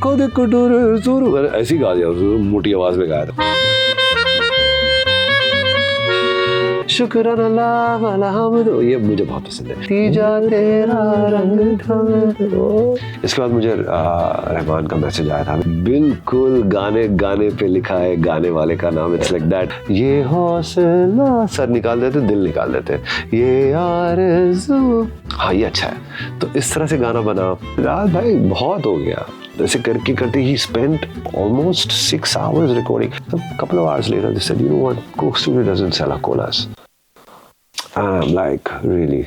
खुद कुटुर सुर, ऐसी गा दिया, मोटी आवाज में गाया था। शुक्राना ला वाला हम, ये मुझे बहुत पसंद है। तीजा तेरा रंग ढालो। इसके बाद मुझे रहमान का मैसेज आया था, बिल्कुल गाने गाने पे लिखा है गाने वाले का नाम, इट्स लाइक दैट। ये हौसला, सर निकाल देते दिल निकाल देते, ये आरज़ू, हाँ ये अच्छा है। तो इस तरह से गाना बना। राज भाई बहुत हो गया, ऐसे करके करते ही spent almost 6 hours recording. A couple of hours later, they said, you know what, Coke Studio doesn't sell our colas. And I'm like, really?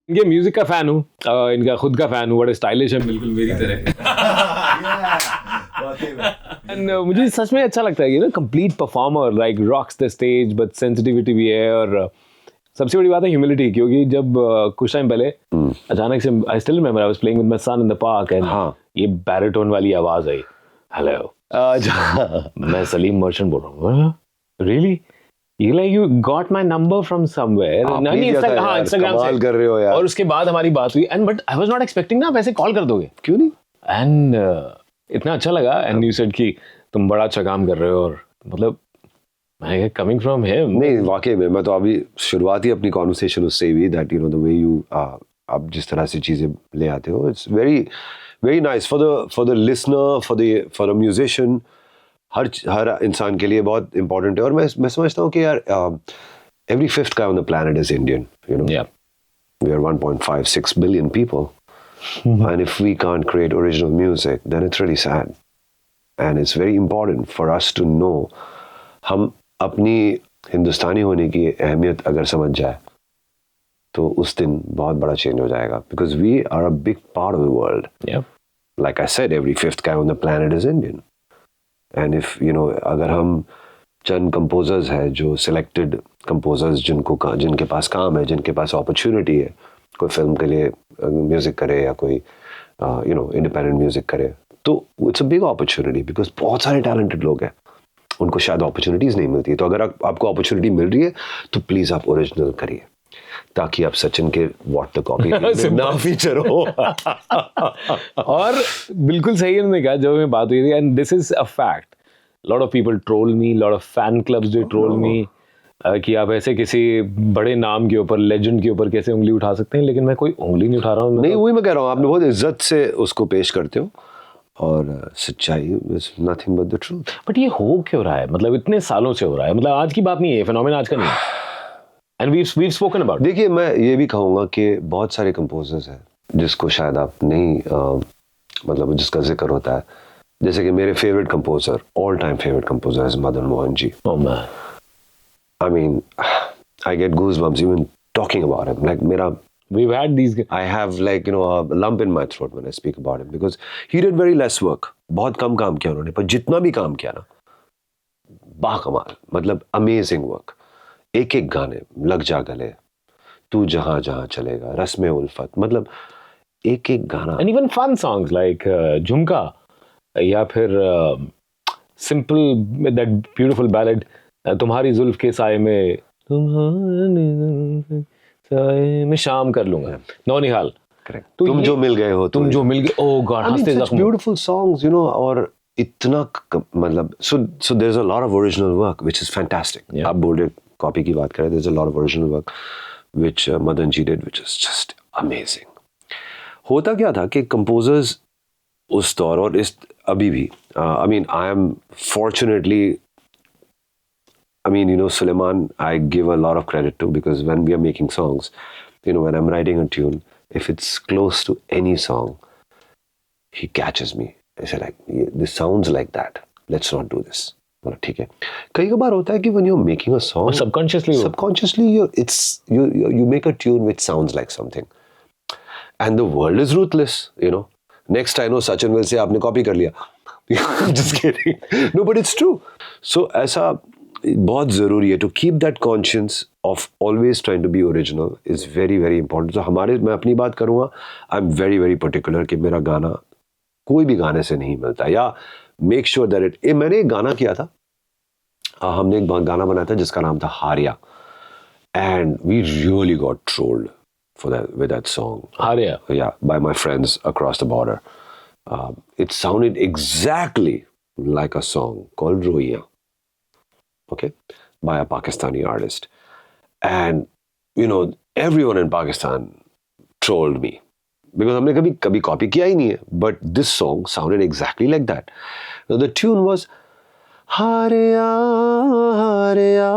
इनके म्यूजिक का फैन हूँ, इनका खुद का फैन हूँ, बड़े स्टाइलिश है बिल्कुल मेरी तरह। And मुझे सच में अच्छा लगता है, ना complete performer, like rocks the stage but sensitivity भी है, और सबसे बड़ी बात है ह्यूमिलिटी, क्योंकि जब कुछ टाइम पहले अचानक से I still remember I was playing with my son in the park and ये बैरिटोन वाली आवाज आई, हेलो मैं सलीम मर्चेंट बोल रहा हूँ, really You like you got my number from somewhere. नहीं Instagram से कर रहे हो यार। और उसके बाद हमारी बात हुई and but I was not expecting ना वैसे कॉल कर दोगे, क्यों नहीं? And इतना अच्छा लगा and you said कि तुम बड़ा अच्छा काम कर रहे हो, और मतलब मैं coming from him। नहीं वाकई में मैं तो अभी शुरुआत ही अपनी कॉन्वर्सेशन उससे ही that you know the way you आप जिस तरह से चीजें ले आते हो, it's very very nice for the listener, for a musician, हर इंसान के लिए बहुत इम्पोर्टेंट है। और मैं समझता हूँ कि यार every fifth guy on the planet is Indian, you know. Yeah. We are 1.56 billion people. And if we can't create original music, then it's really sad. And it's very important for us to know, हम अपनी हिंदुस्तानी होने की अहमियत अगर समझ जाए तो उस दिन बहुत बड़ा चेंज हो जाएगा, because we are a big part of the world. Yeah. Like I said, every fifth guy on the planet is Indian. And if you know, अगर हम चंद कंपोजर्स हैं जो सिलेक्टेड कंपोजर्स जिनके पास काम है, जिनके पास अपॉर्चुनिटी है, कोई फिल्म के लिए म्यूजिक करे या कोई यू नो इंडिपेंडेंट म्यूजिक करे, तो it's a big opportunity, because बहुत सारे टैलेंटेड लोग हैं, उनको शायद अपॉर्चुनिटीज नहीं मिलती है। तो अगर आपको अपॉर्चुनिटी मिल रही है तो प्लीज आप ओरिजिनल करिए, ताकि आप सचिन के व्हाट द कॉपी ना फीचर हो। और बिल्कुल सही उन्होंने कहा जो मैं बात हुई थी, and this is a fact, lot of people troll me, lot of fan clubs जो ट्रोल मी कि आप ऐसे किसी बड़े नाम के ऊपर, लेजेंड के ऊपर कैसे उंगली उठा सकते हैं, लेकिन मैं कोई उंगली नहीं उठा रहा हूँ। नहीं, वही मैं कह रहा हूँ, आपने बहुत इज्जत से उसको पेश करते हो, और सच्चाई is nothing but the truth. But ये हो क्यों रहा है, मतलब इतने सालों से हो रहा है, मतलब आज की बात नहीं है, फिनोमेना आज का नहीं है। And we've spoken about it. देखिए, मैं ये भी कहूँगा कि बहुत सारे कंपोजर्स हैं जिसको शायद आप नहीं मतलब जिसका जिक्र होता है, जैसे कि मेरे favourite composer, all time favourite composer is Madan Mohan ji. Oh man. I mean, I get goosebumps even talking about him. Like We've had these. I have like you know a lump in my throat when I speak about him because he did very less work. बहुत कम काम किया उन्होंने, पर जितना भी काम किया ना, बाकमाल, मतलब अमेजिंग वर्क। एक एक गाने, लग जा गले, तू जहां जहां चलेगा, रस्म उल्फत, मतलब एक एक गाना। And even fun songs like झुमका, या फिर simple that beautiful ballad तुम्हारी जुल्फ के साए में, तुम्हारे साए में शाम कर लूंगा, नौनिहाल। करेक्ट। तुम जो मिल गए हो, तुम जो मिल गए, ओह गॉड, हंसते जख्म, ब्यूटीफुल सॉन्ग्स, यू नो। और इतना मतलब so there's a lot of original work which is fantastic. आप बोल रहे कॉपी की बात करें, there's a lot of original work which Madan ji did which is just amazing. होता क्या था कि कंपोजर्स उस दौर और इस अभी भी, I mean I am fortunately, I mean you know Suleiman I give a lot of credit to, because when we are making songs, you know, when I'm writing a tune, if it's close to any song, he catches me. I say like, this sounds like that, let's not do this. ठीक है। कई बार होता है कि when you're making a song, subconsciously you make a tune which sounds like something, and the world is ruthless, you know. Next I know Sachin will say आपने copy कर लिया। Just kidding. No, but it's true. So ऐसा बहुत ज़रूरी है, to keep that conscience of always trying to be original is very very important. So मैं अपनी बात करूँगा, I'm very very particular कि मेरा गाना कोई भी गाने से नहीं मिलता, या मेक श्योर दैट इट। मैंने एक गाना किया था हमने एक गाना बनाया था जिसका नाम था हारिया, and we really got trolled for that with that song. Haria. Yeah, by my friends across the border. It sounded exactly like a song called Roiya, okay, by a Pakistani artist. And, you know, everyone in Pakistan trolled me. Because हमने कभी copy किया ही नहीं है. But this song sounded exactly like that. Now the tune was Haria, Haria,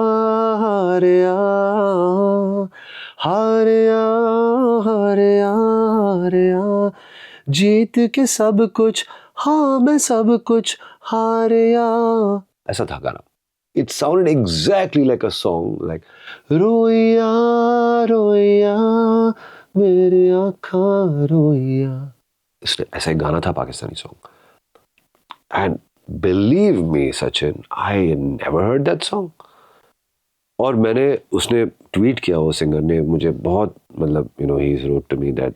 Haria, Haria, Haria, Haria, जीत के सब कुछ, हाँ मैं सब कुछ हारिया. ऐसा था गाना. It sounded exactly like a song, like रोइया रोइया मेरी आँखां रोइया. ऐसा एक गाना था Pakistani song. And believe me, Sachin, I never heard that song. और मैंने उसने ट्वीट किया, वो सिंगर ने मुझे बहुत मतलब he wrote to me that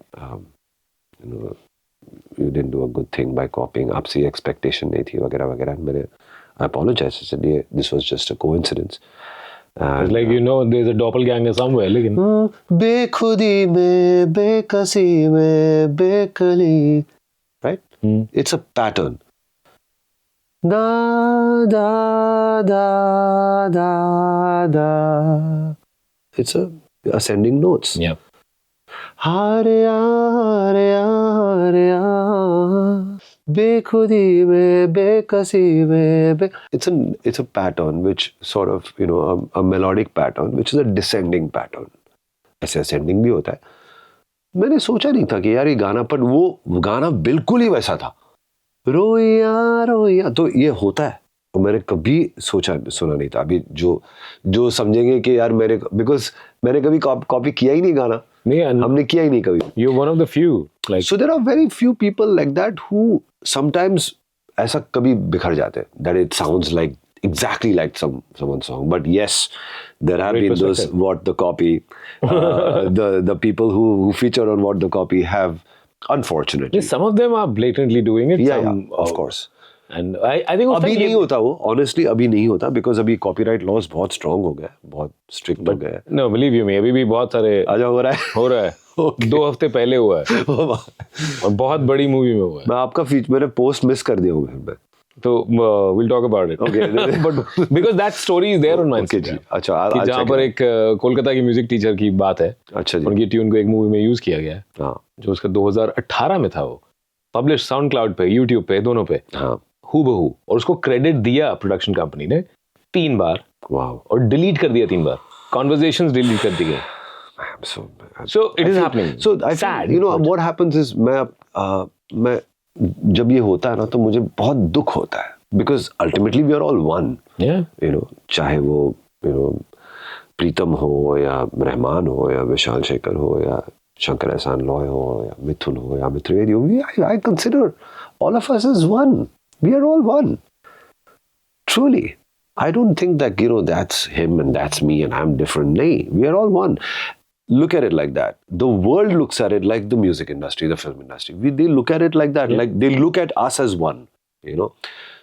you didn't do a good thing by copying. आपसे expectation नहीं थी वगैरह वगैरह. मैंने I apologize. I said this was just a coincidence. It's like there's a doppelganger somewhere. लेकिन बेखुदी में बेकसी में बेकली, right? It's a pattern. Da da da da da. It's a ascending notes. Yeah. Haria haria haria बेखुदी में बेकसी में. It's a pattern which sort of a melodic pattern which is a descending pattern. ऐसे ascending भी होता है. मैंने सोचा नहीं था कि यार ये गाना, पर वो गाना बिल्कुल ही वैसा था. रोइया रोइया तो ये होता है. तो मैंने कभी सुना नहीं था. अभी जो समझेंगे कि यार बिकॉज मैंने कभी कॉपी किया ही नहीं गाना. हमने किया ही नहीं कभी. You're one of the few. Like so there are very few people like that who sometimes ऐसा कभी बिखर जाते हैं that it sounds like exactly like someone's song. But yes, there have been those what the copy the people who feature on what the copy have, unfortunately. some of them are blatantly doing it. Yeah, of course. And I think अभी नहीं होता वो, honestly अभी नहीं होता, because अभी copyright laws बहुत strong हो गए, बहुत strict हो गए. No, believe you me, अभी भी बहुत सारे आजा हो रहा है. Okay. 2 हफ्ते पहले हुआ है और बहुत बड़ी मूवी में हुआ है. मैं आपका मैंने पोस्ट मिस कर दिया हूँ. तो we'll talk about it. Okay. But because that story is there on my Instagram. Instagram. अच्छा. कि जहाँ पर एक कोलकाता की म्यूजिक टीचर की बात है. अच्छा जी. उनकी ट्यून को एक मूवी में यूज किया गया है. हाँ. जो उसका 2018 में था, वो पब्लिश साउंड क्लाउड पे, यूट्यूब पे, दोनों पे. हाँ. हूबहू. और उसको क्रेडिट दिया प्रोडक्शन कंपनी ने 3 बार. वाओ. और डिलीट कर दिया 3 बार. कॉन्वर्सेशंस डिलीट कर दी गई. So it is happening. So I sad. What happens is मैं जब ये होता है ना तो मुझे बहुत दुख होता है, because ultimately we are all one. Yeah. चाहे वो प्रीतम हो या रहमान हो या विशाल शेखर हो या शंकर एहसान लॉय हो या मिथुन हो या अमित त्रिवेदी हो. I consider all of us as one. We are all one. Truly. I don't think that that's him and that's me and I'm different. No, we are all one. Look at it like that. The world looks at it like the music industry, the film industry. They look at it like that. Yeah. Like they look at us as one.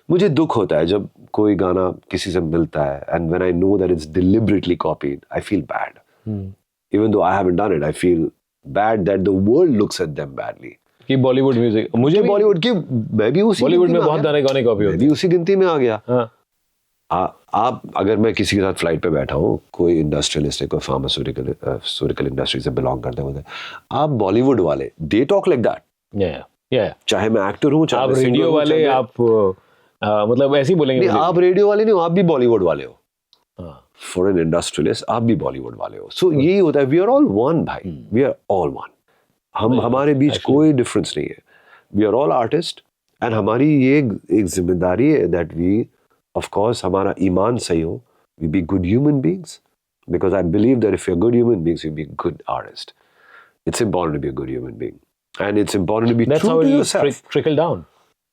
मुझे दुख होता है जब कोई गाना किसी से मिलता है, and when I know that it's deliberately copied, I feel bad. Even though I haven't done it, I feel bad that the world looks at them badly. कि बॉलीवुड म्यूजिक, मुझे बॉलीवुड की, मैं भी उसी बॉलीवुड में बहुत गाने कॉपी होते हैं, उसी गिनती में आ गया. हाँ. आप अगर मैं किसी के साथ फ्लाइट पे बैठा हूँ, कोई इंडस्ट्रियलिस्ट है, कोई फार्मास्यूटिकल इंडस्ट्री से बिलोंग करते हैं, आप बॉलीवुड वाले, दे टॉक लाइक दैट. चाहे मैं एक्टर हूँ, चाहे आप रेडियो वाले, आप मतलब ऐसे ही बोलेंगे. आप रेडियो वाले नहीं हो, आप भी बॉलीवुड वाले हो. फॉर एन इंडस्ट्रियलिस्ट आप भी बॉलीवुड वाले हो. सो यही होता है, वी आर ऑल वन भाई. We are all one. हमारे बीच कोई डिफरेंस नहीं है. We are all artist, and हमारी ये एक जिम्मेदारी है दैट वी, of course, हमारा ईमान सही हो, we be good human beings, because I believe that if you're good human beings, you'll be a good artist. It's important to be a good human being, and it's important to be true to yourself. Trickle down.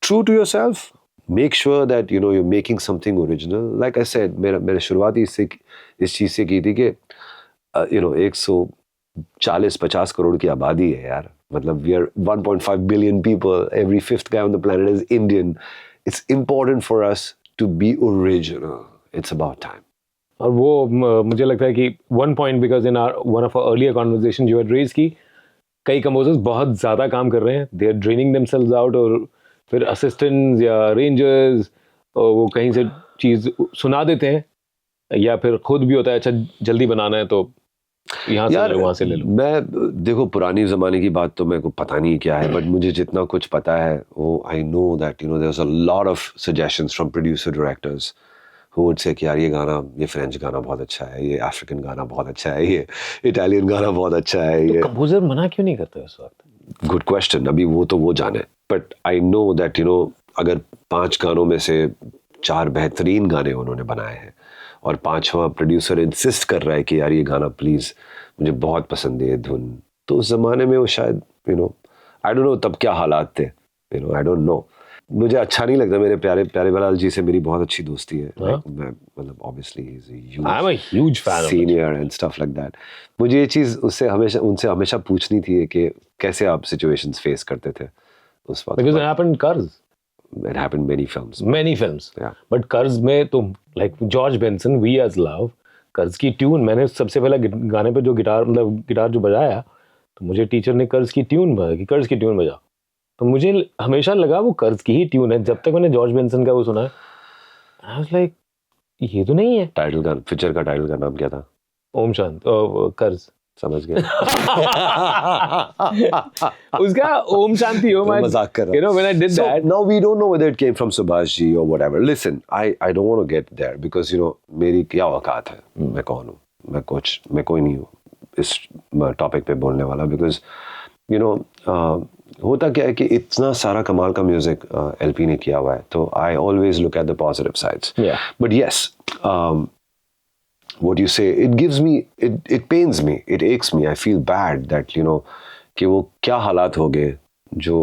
True to yourself. Make sure that you're making something original. Like I said, मैंने शुरुआत इस चीज से की थी कि 140-50 करोड़ की आबादी है यार. मतलब we are 1.5 billion people. Every 5th guy on the planet is Indian. It's important for us to be original. it's about time. और वो मुझे लगता है कि one point because in one of our earlier conversations you had raised कि कई composers बहुत ज़्यादा काम कर रहे हैं, they are draining themselves out, और फिर assistants या arrangers वो कहीं से चीज़ सुना देते हैं, या फिर खुद भी होता है अच्छा जल्दी बनाना है तो यहाँ से ले लो वहाँ से ले लो. मैं देखो पुरानी ज़माने की बात तो मेरे को पता नहीं क्या है, बट मुझे जितना कुछ पता है वो I know that there's a lot of suggestions from producer directors who would say कि यार ये फ्रेंच गाना बहुत अच्छा है, ये अफ्रीकन गाना बहुत अच्छा है, ये इटालियन गाना बहुत अच्छा है. तो कंपोजर मना क्यों नहीं करते उस वक्त? Good question. अभी वो जाने, बट आई नो दैट अगर 5 गानों में से 4 बेहतरीन गाने उन्होंने बनाए हैं और 5वां प्रोड्यूसर इंसिस्ट कर रहा है कि यार ये गाना प्लीज मुझे बहुत पसंद है ये धुन, तो उस जमाने में वो शायद आई डोंट नो तब क्या हालात थे, आई डोंट नो. मुझे अच्छा नहीं लगता. मेरे प्यारे बलाल जी से मेरी बहुत अच्छी दोस्ती है. मैं मतलब obviously he is I am a huge fan senior and stuff like that. मुझे ये चीज उनसे हमेशा पूछनी थी कि कैसे आप सिचुएशंस फेस करते थे उस वक्त. बिकॉज़ इट हैपेंड कर्ज. It happened many films. Yeah. But कर्ज में तो like George Benson, We As Love, कर्ज की ट्यून मैंने सबसे पहला गाने पे जो गिटार जो बजाया, तो मुझे टीचर ने कर्ज की ट्यून बजा, तो मुझे हमेशा लगा वो कर्ज की ही ट्यून है. जब तक मैंने जॉर्ज बेंसन का वो सुना, I was like ये तो नहीं है. पिक्चर का टाइटल का नाम क्या था? ओम शांत कर्ज. समझ गया. उसका ओम शांति ओम. मजाक कर रहा हूं. When I did that. Now we don't know whether it came from Subhash ji or whatever. Listen, I don't want to get there because मेरी क्या औकात है, मैं कौन हूँ, मैं कोई नहीं हूँ इस टॉपिक पे बोलने वाला. बिकॉज होता क्या है कि इतना सारा कमाल का म्यूजिक एलपी ने किया हुआ है, तो I always look at the positive sides. But yes, what you say, it gives me, it pains me, it aches me, I feel bad that कि वो क्या हालात हो गए जो.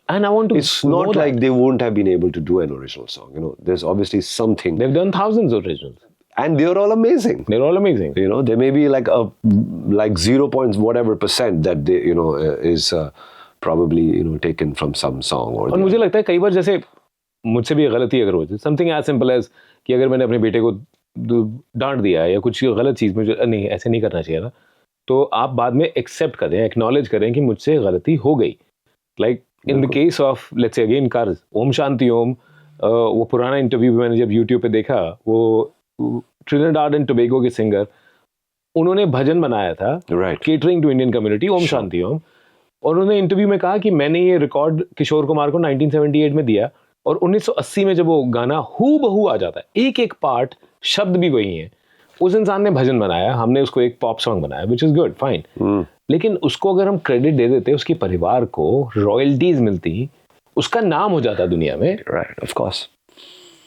And I want to. It's not like they wouldn't have been able to do an original song. There's obviously something. They've done thousands of originals, and they're all amazing. There may be like 0 points whatever % that they is probably taken from some song or. और मुझे लगता है कई बार जैसे मुझसे भी गलती अगर हो जाए, something as simple as कि अगर मैंने अपने बेटे को डांट दिया है या कुछ गलत चीज़ मुझे नहीं ऐसे नहीं करना चाहिए था, तो आप बाद में एक्सेप्ट करें, एक्नॉलेज करें कि मुझसे गलती हो गई. Like in the case of let's say again कर्ज, ओम शांति ओम, वो पुराना इंटरव्यू भी मैंने जब यूट्यूब पे देखा, वो ट्रिनिडाड एंड टोबैगो के सिंगर, उन्होंने भजन बनाया था catering to Indian community, Om Shanti Om, और उन्होंने इंटरव्यू में कहा कि मैंने ये रिकॉर्ड किशोर कुमार को 1978 में दिया और 1980 में जब वो गाना हूबहू आ जाता है, एक एक पार्ट शब्द भी वही हैं, उस इंसान ने भजन बनाया, हमने उसको एक पॉप सॉन्ग बनाया, विच इज गुड फाइन. लेकिन उसको अगर हम क्रेडिट दे देते, उसके परिवार को रॉयल्टीज मिलती, उसका नाम हो जाता दुनिया में. Right, of course.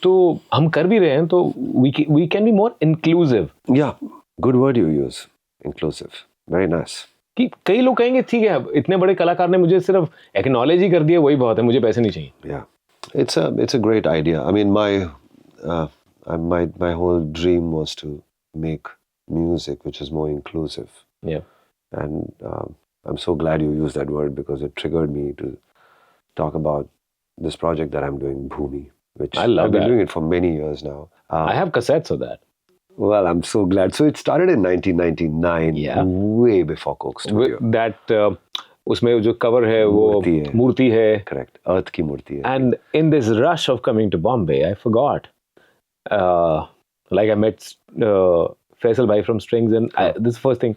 तो हम कर भी रहे हैं, तो we can be more inclusive. Yeah, good word you use, inclusive, very nice. कि कई लोग कहेंगे ठीक है इतने बड़े कलाकार ने मुझे सिर्फ एक्नॉलेज ही कर दिया, वही बहुत है, मुझे पैसे नहीं चाहिए. या, it's a great idea. I mean, my whole dream was to make music which is more inclusive. Yeah. And I'm so glad you used that word because it triggered me to talk about this project that I'm doing, Bhumi, which I've been doing it for many years now. I have cassettes of that. Well, I'm so glad. So it started in 1999, way before Coke Studio. That उसमें जो cover है वो मूर्ति है. Correct, अर्थ की मूर्ति है. And in this rush of coming to Bombay, I forgot. Like I met Faisal Bhai from Strings, and this first thing,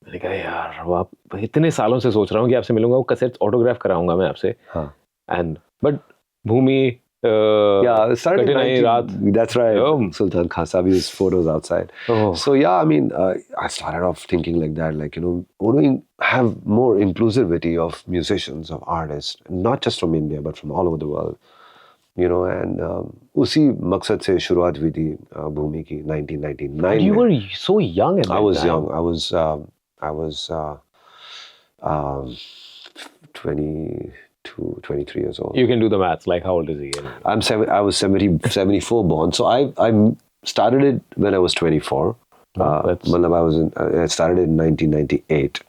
मैंने कहा यार वो इतने सालों से सोच रहा हूँ कि आपसे मिलूंगा, वो कैसेट ऑटोग्राफ कराऊंगा मैं आपसे. And but Bhumi. Started in 19, that's right. Sultan Khasabi's photos outside. So yeah, I mean, I started off thinking like that, like want to have more inclusivity of musicians, of artists, not just from India but from all over the world. And उसी मकसद से शुरुआत हुई थी भूमि की 1999. But you were so young at that time. I was young. I was 23 years old. You can do the maths. Like, how old is he? I was 74 born. So I started it when I was 24. I started it in 1998.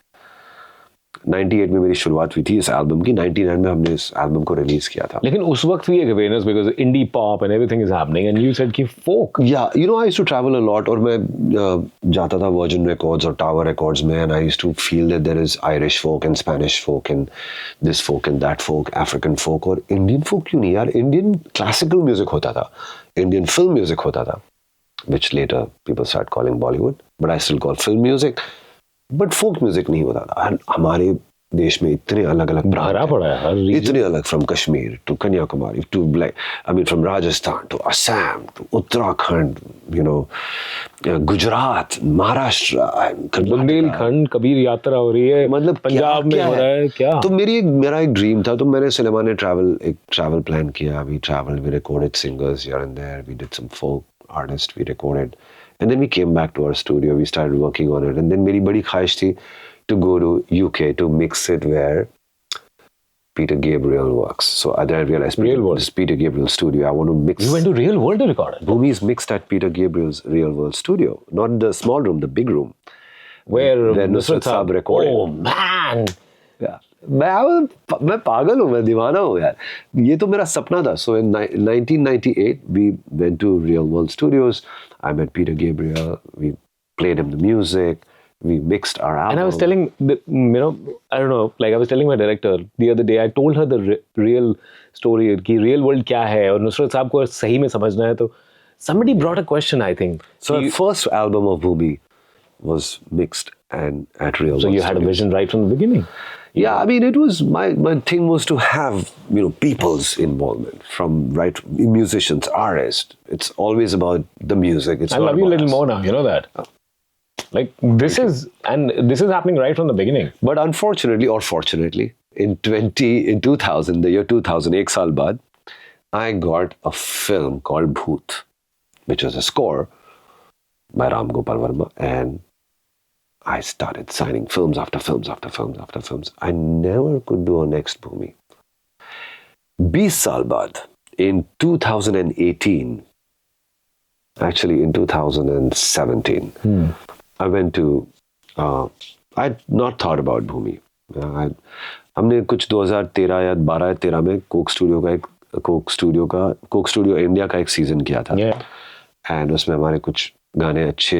98 में मेरी शुरुआत हुई थी इस album की, 99 में हमने इस एल्बम को रिलीज किया था. लेकिन उस वक्त भी एक awareness because indie pop and everything is happening and you said कि folk. Yeah, you know, I used to travel a lot, और मैं जाता था Virgin Records और Tower Records में, and I used to feel that there is Irish folk and Spanish folk and this folk and that folk, African folk, और Indian folk क्यों नहीं यार? Indian classical music होता था, Indian film music होता था, which later people start calling Bollywood, but I still call film music. But folk music नहीं होता था. हमारे देश में इतने अलग अलग भरा पड़ा है हर इतने अलग, from Kashmir to Kanyakumari to from Rajasthan to Assam to Uttarakhand, you know, Gujarat, Maharashtra, Bundelkhand, Kabir Yatra हो रही है, मतलब पंजाब में हो रहा है क्या. तो मेरा एक ड्रीम था, तो मैंने सुलेमान ने ट्रैवल प्लान किया. We recorded singers here and there, we did some folk artist, we recorded. And then we came back to our studio, we started working on it. And then मेरी बड़ी ख्वाहिश थी to go to UK to mix it where Peter Gabriel works. So then I realized this Peter Gabriel studio, I want to mix. You went to Real World to record it? Bhumi is mixed at Peter Gabriel's Real World studio. Not the small room, the big room. Where Nusrat Saab recorded. Oh man! Yeah. मैं पागल हूँ, मैं दीवाना हूँ यार. ये तो मेरा सपना था. So in 1998 we went to Real World Studios. I met Peter Gabriel. We played him the music. We mixed our album. And I was telling, I don't know, like I was telling my director the other day, I told her the real story कि Real World क्या है और नुसरत साहब को सही में समझना है. तो somebody brought a question, I think. So the first album of Bhumi was mixed and at Real World. So you had a vision right from the beginning. Yeah, I mean, it was my thing was to have, you know, people's involvement from musicians, artists. It's always about the music. It's I love you a little more now. You know that. Like this is happening right from the beginning. But unfortunately or fortunately, in 2000, the year 2000, ek saal baad, I got a film called Bhoot, which was a score by Ram Gopal Verma, and I started signing films after films after films after films. I never could do a next Bhumi. 20 saal baad, in 2018, actually in 2017, I went to, I'd not thought about Bhumi. हमने कुछ 2013 या 12-13 में Coke studio India का एक season किया था. And उसमें हमारे कुछ गाने अच्छे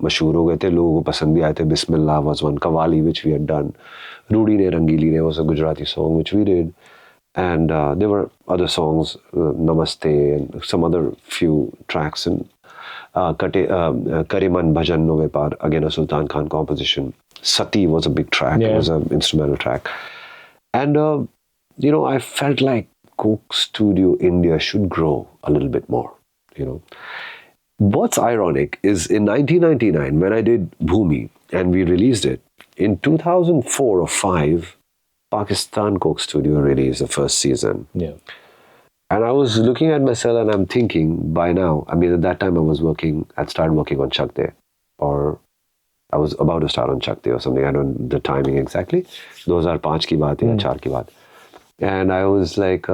मशहूर हो गए थे, लोगों को पसंद भी आए थे. Bismillah was one, qawwali which we had done, रूडी ने रंगीली ने was a Gujarati song which we did, and there were other songs, Namaste and some other few tracks, and Kariman Bhajan No Vepar, again a Sultan Khan composition. Sati was a big track, it was an instrumental track, and you know, I felt like Coke Studio India should grow a little bit more, you know. What's ironic is in 1999, when I did Bhumi and we released it, in 2004 or 5, Pakistan Coke Studio released the first season. Yeah. And I was looking at myself and I'm thinking by now, I mean, at that time I'd started working on Chak De, or I was about to start on Chak De or something. I don't know the timing exactly. 2005 ki baat hai, 4 ki baat. And I was like,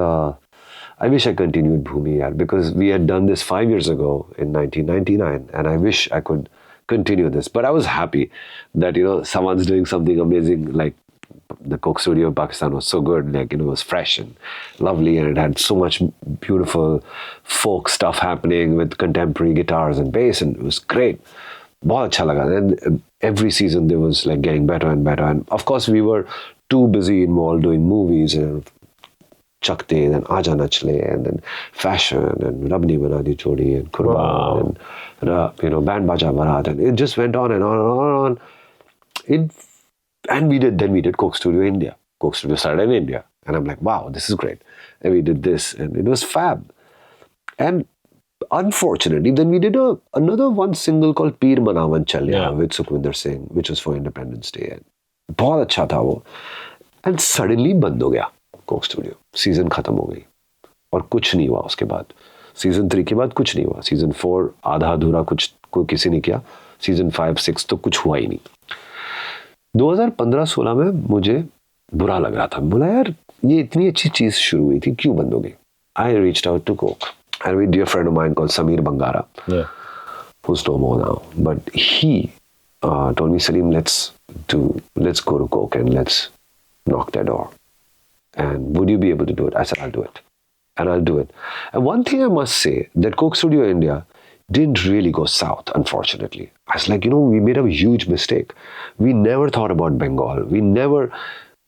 I wish I continued Bhumi, yaar, because we had done this 5 years ago in 1999, and I wish I could continue this. But I was happy that, you know, someone's doing something amazing. Like the Coke Studio in Pakistan was so good, like, you know, it was fresh and lovely, and it had so much beautiful folk stuff happening with contemporary guitars and bass, and it was great. Bahut acha laga. And every season there was like getting better and better. And of course we were too busy involved doing movies and Chak De, then Aaja Nach Le, and then fashion, and Rabni Bana Di Chodi, and Kurban, and you know, Band Baja Barat, and it just went on and on and on. And we did Coke Studio India. Coke Studio started in India, and I'm like, wow, this is great. And we did this, and it was fab. And unfortunately, then we did another one single called Peer Manawan Chalya with Sukhwinder Singh, which was for Independence Day. And बहुत अच्छा था वो. And suddenly बंद हो गया Coke studio. Season खत्म हो गई और कुछ नहीं हुआ उसके बाद. सीजन 3 के बाद कुछ नहीं हुआ. सीजन 4 आधा अधूरा कुछ कोई किसी ने किया. सीजन 5-6 तो कुछ हुआ ही नहीं. 2015-16 में मुझे बुरा लग रहा था. बोला यार ये इतनी अच्छी चीज शुरू हुई थी, क्यों बंद हो गई? I reached out to Coke, and with a dear friend of mine called Sameer Bangara, who's no more now, but he told me, Salim, let's go to Coke and let's knocked their door. And would you be able to do it? I said, I'll do it. And I'll do it. And one thing I must say, that Coke Studio India didn't really go south, unfortunately. I was like, we made a huge mistake. We never thought about Bengal. We never,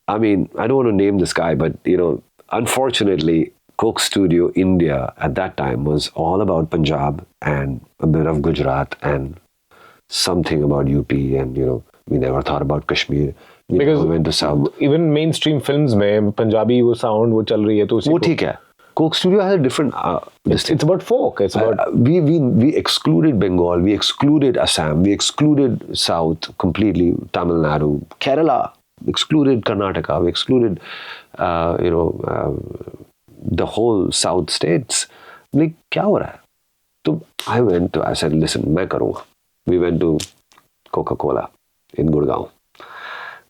I don't want to name this guy, but, unfortunately, Coke Studio India at that time was all about Punjab and a bit of Gujarat and something about UP. And, we never thought about Kashmir. We Because never went to south. even mainstream films में पंजाबी वो sound वो चल रही है तो उसी वो को- ठीक है. Coke Studio has a different. it's about folk. It's about We excluded Bengal, we excluded Assam, we excluded South completely, Tamil Nadu, Kerala, excluded Karnataka, we excluded, the whole South states. Like, क्या हो रहा है? So I said, listen, मैं करूँगा. We went to Coca-Cola in Gurgaon.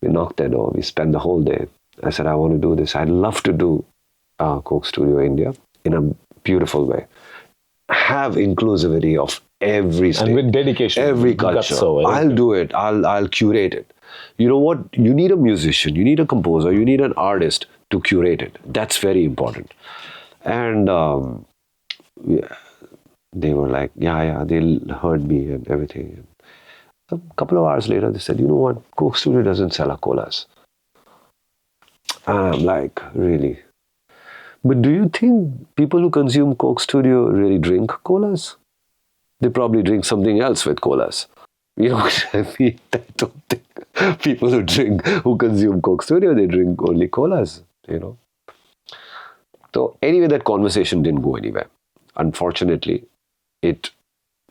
We knocked their door. We spent the whole day. I said, I want to do this. I'd love to do Coke Studio India in a beautiful way. Have inclusivity of every state. and with dedication, Every guts culture. over it. I'll do it. I'll curate it. You know what? You need a musician, you need a composer, you need an artist to curate it. That's very important. And they were like, yeah, they heard me and everything. A couple of hours later, they said, you know what? Coke Studio doesn't sell our colas. And I'm like, really? But do you think people who consume Coke Studio really drink colas? They probably drink something else with colas. I don't think people who consume Coke Studio, they drink only colas, So anyway, that conversation didn't go anywhere. Unfortunately, it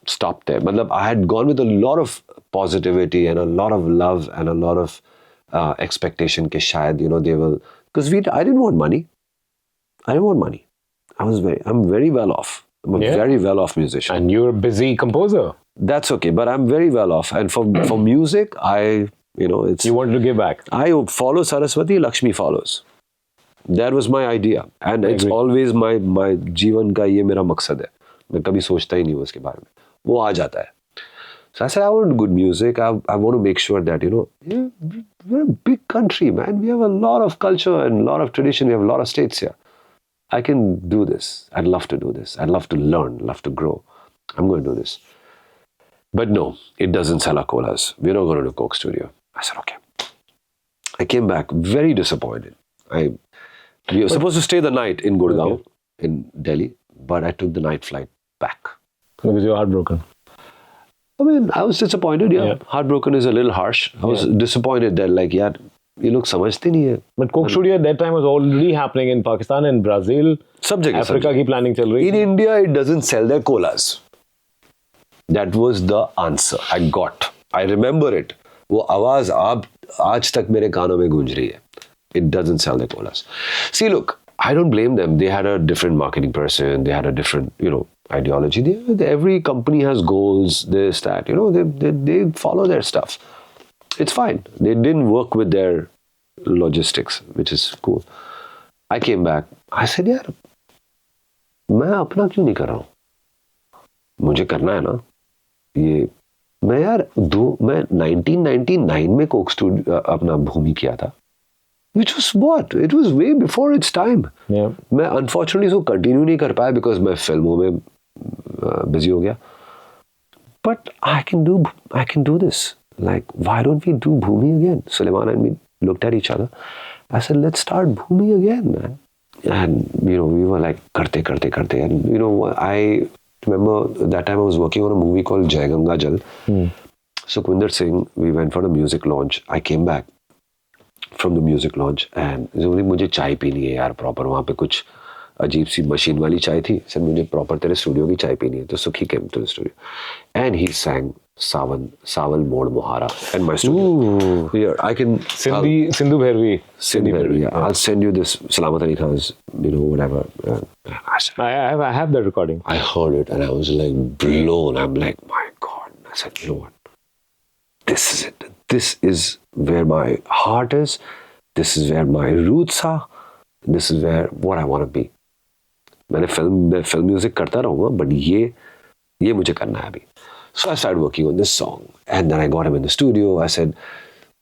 stopped there. I had gone with a lot of positivity and a lot of love and a lot of expectation ke shayad, they will, because I didn't want money. I'm very well off. I'm a very well off musician. and you're a busy composer. That's okay, but I'm very well off. And for music, it's, You wanted to give back. I follow Saraswati, Lakshmi follows. That was my idea. And it's agree. always my जीवन का ये मेरा मकसद है. मैं कभी सोचता ही नहीं हूँ उसके बारे में. वो आ जाता है. So I said, I want good music. I want to make sure that, we're a big country, man. We have a lot of culture and a lot of tradition. We have a lot of states here. I can do this. I'd love to do this. I'd love to learn, love to grow. I'm going to do this. But no, it doesn't sell our colas. We're not going to do Coke Studio. I said, okay. I came back very disappointed. We were supposed to stay the night in Gurgaon, in Delhi, but I took the night flight back. Because you're heartbroken. I was disappointed, yeah. Heartbroken is a little harsh. I was disappointed that, ये लोग समझते नहीं है. But Coke Studio at that time was already happening in Pakistan and Brazil. सब जगह. Africa की planning चल रही In India, it doesn't sell their colas. That was the answer I got. I remember it. वो आवाज आज तक मेरे कानों में गूंज रही है. It doesn't sell their colas. See, look, I don't blame them. They had a different marketing person. They had a different, ideology. Every company has goals, this, that. They follow their stuff. It's fine. They didn't work with their logistics, which is cool. I came back. I said, यार, मैं अपना क्यों नहीं कर रहा हूँ? मुझे करना है ना. ये मैं 1999 में कोक स्टूडियो अपना भूमि किया था. Which was what? It was way before its time. Yeah. मैं unfortunately इसको continue नहीं कर पाया because मैं फिल्मों में busy हो गया. But I can do this. Like, why don't we do Bhumi again? Sulaiman and me looked at each other. I said, let's start Bhumi again, man. And, we were like, karte. And, I remember that time I was working on a movie called Jai Ganga Jal. Sukhwinder Singh, we went for a music launch. I came back from the music launch and मुझे चाय पीनी है यार proper. वहाँ पे कुछ अजीब सी machine वाली चाय थी. सर मुझे प्रॉपर तेरे स्टूडियो की चाय पीनी है. तो सुखी came to the studio and he sang Sawan Mod Mohara and my studio. Here, I can Sindhu Bhairavi. Sindhu Bhairavi. Yeah. I'll send you this Salamat Ali Khan's, whatever. I have that recording. I heard it and I was like blown. I'm like, my God. I said, you know what? This is it. This is where my heart is. This is where my roots are. This is where what I want to be. मैं film music करता रहूँगा, but ये मुझे करना है अभी. So I started working on this song, and then I got him in the studio. I said,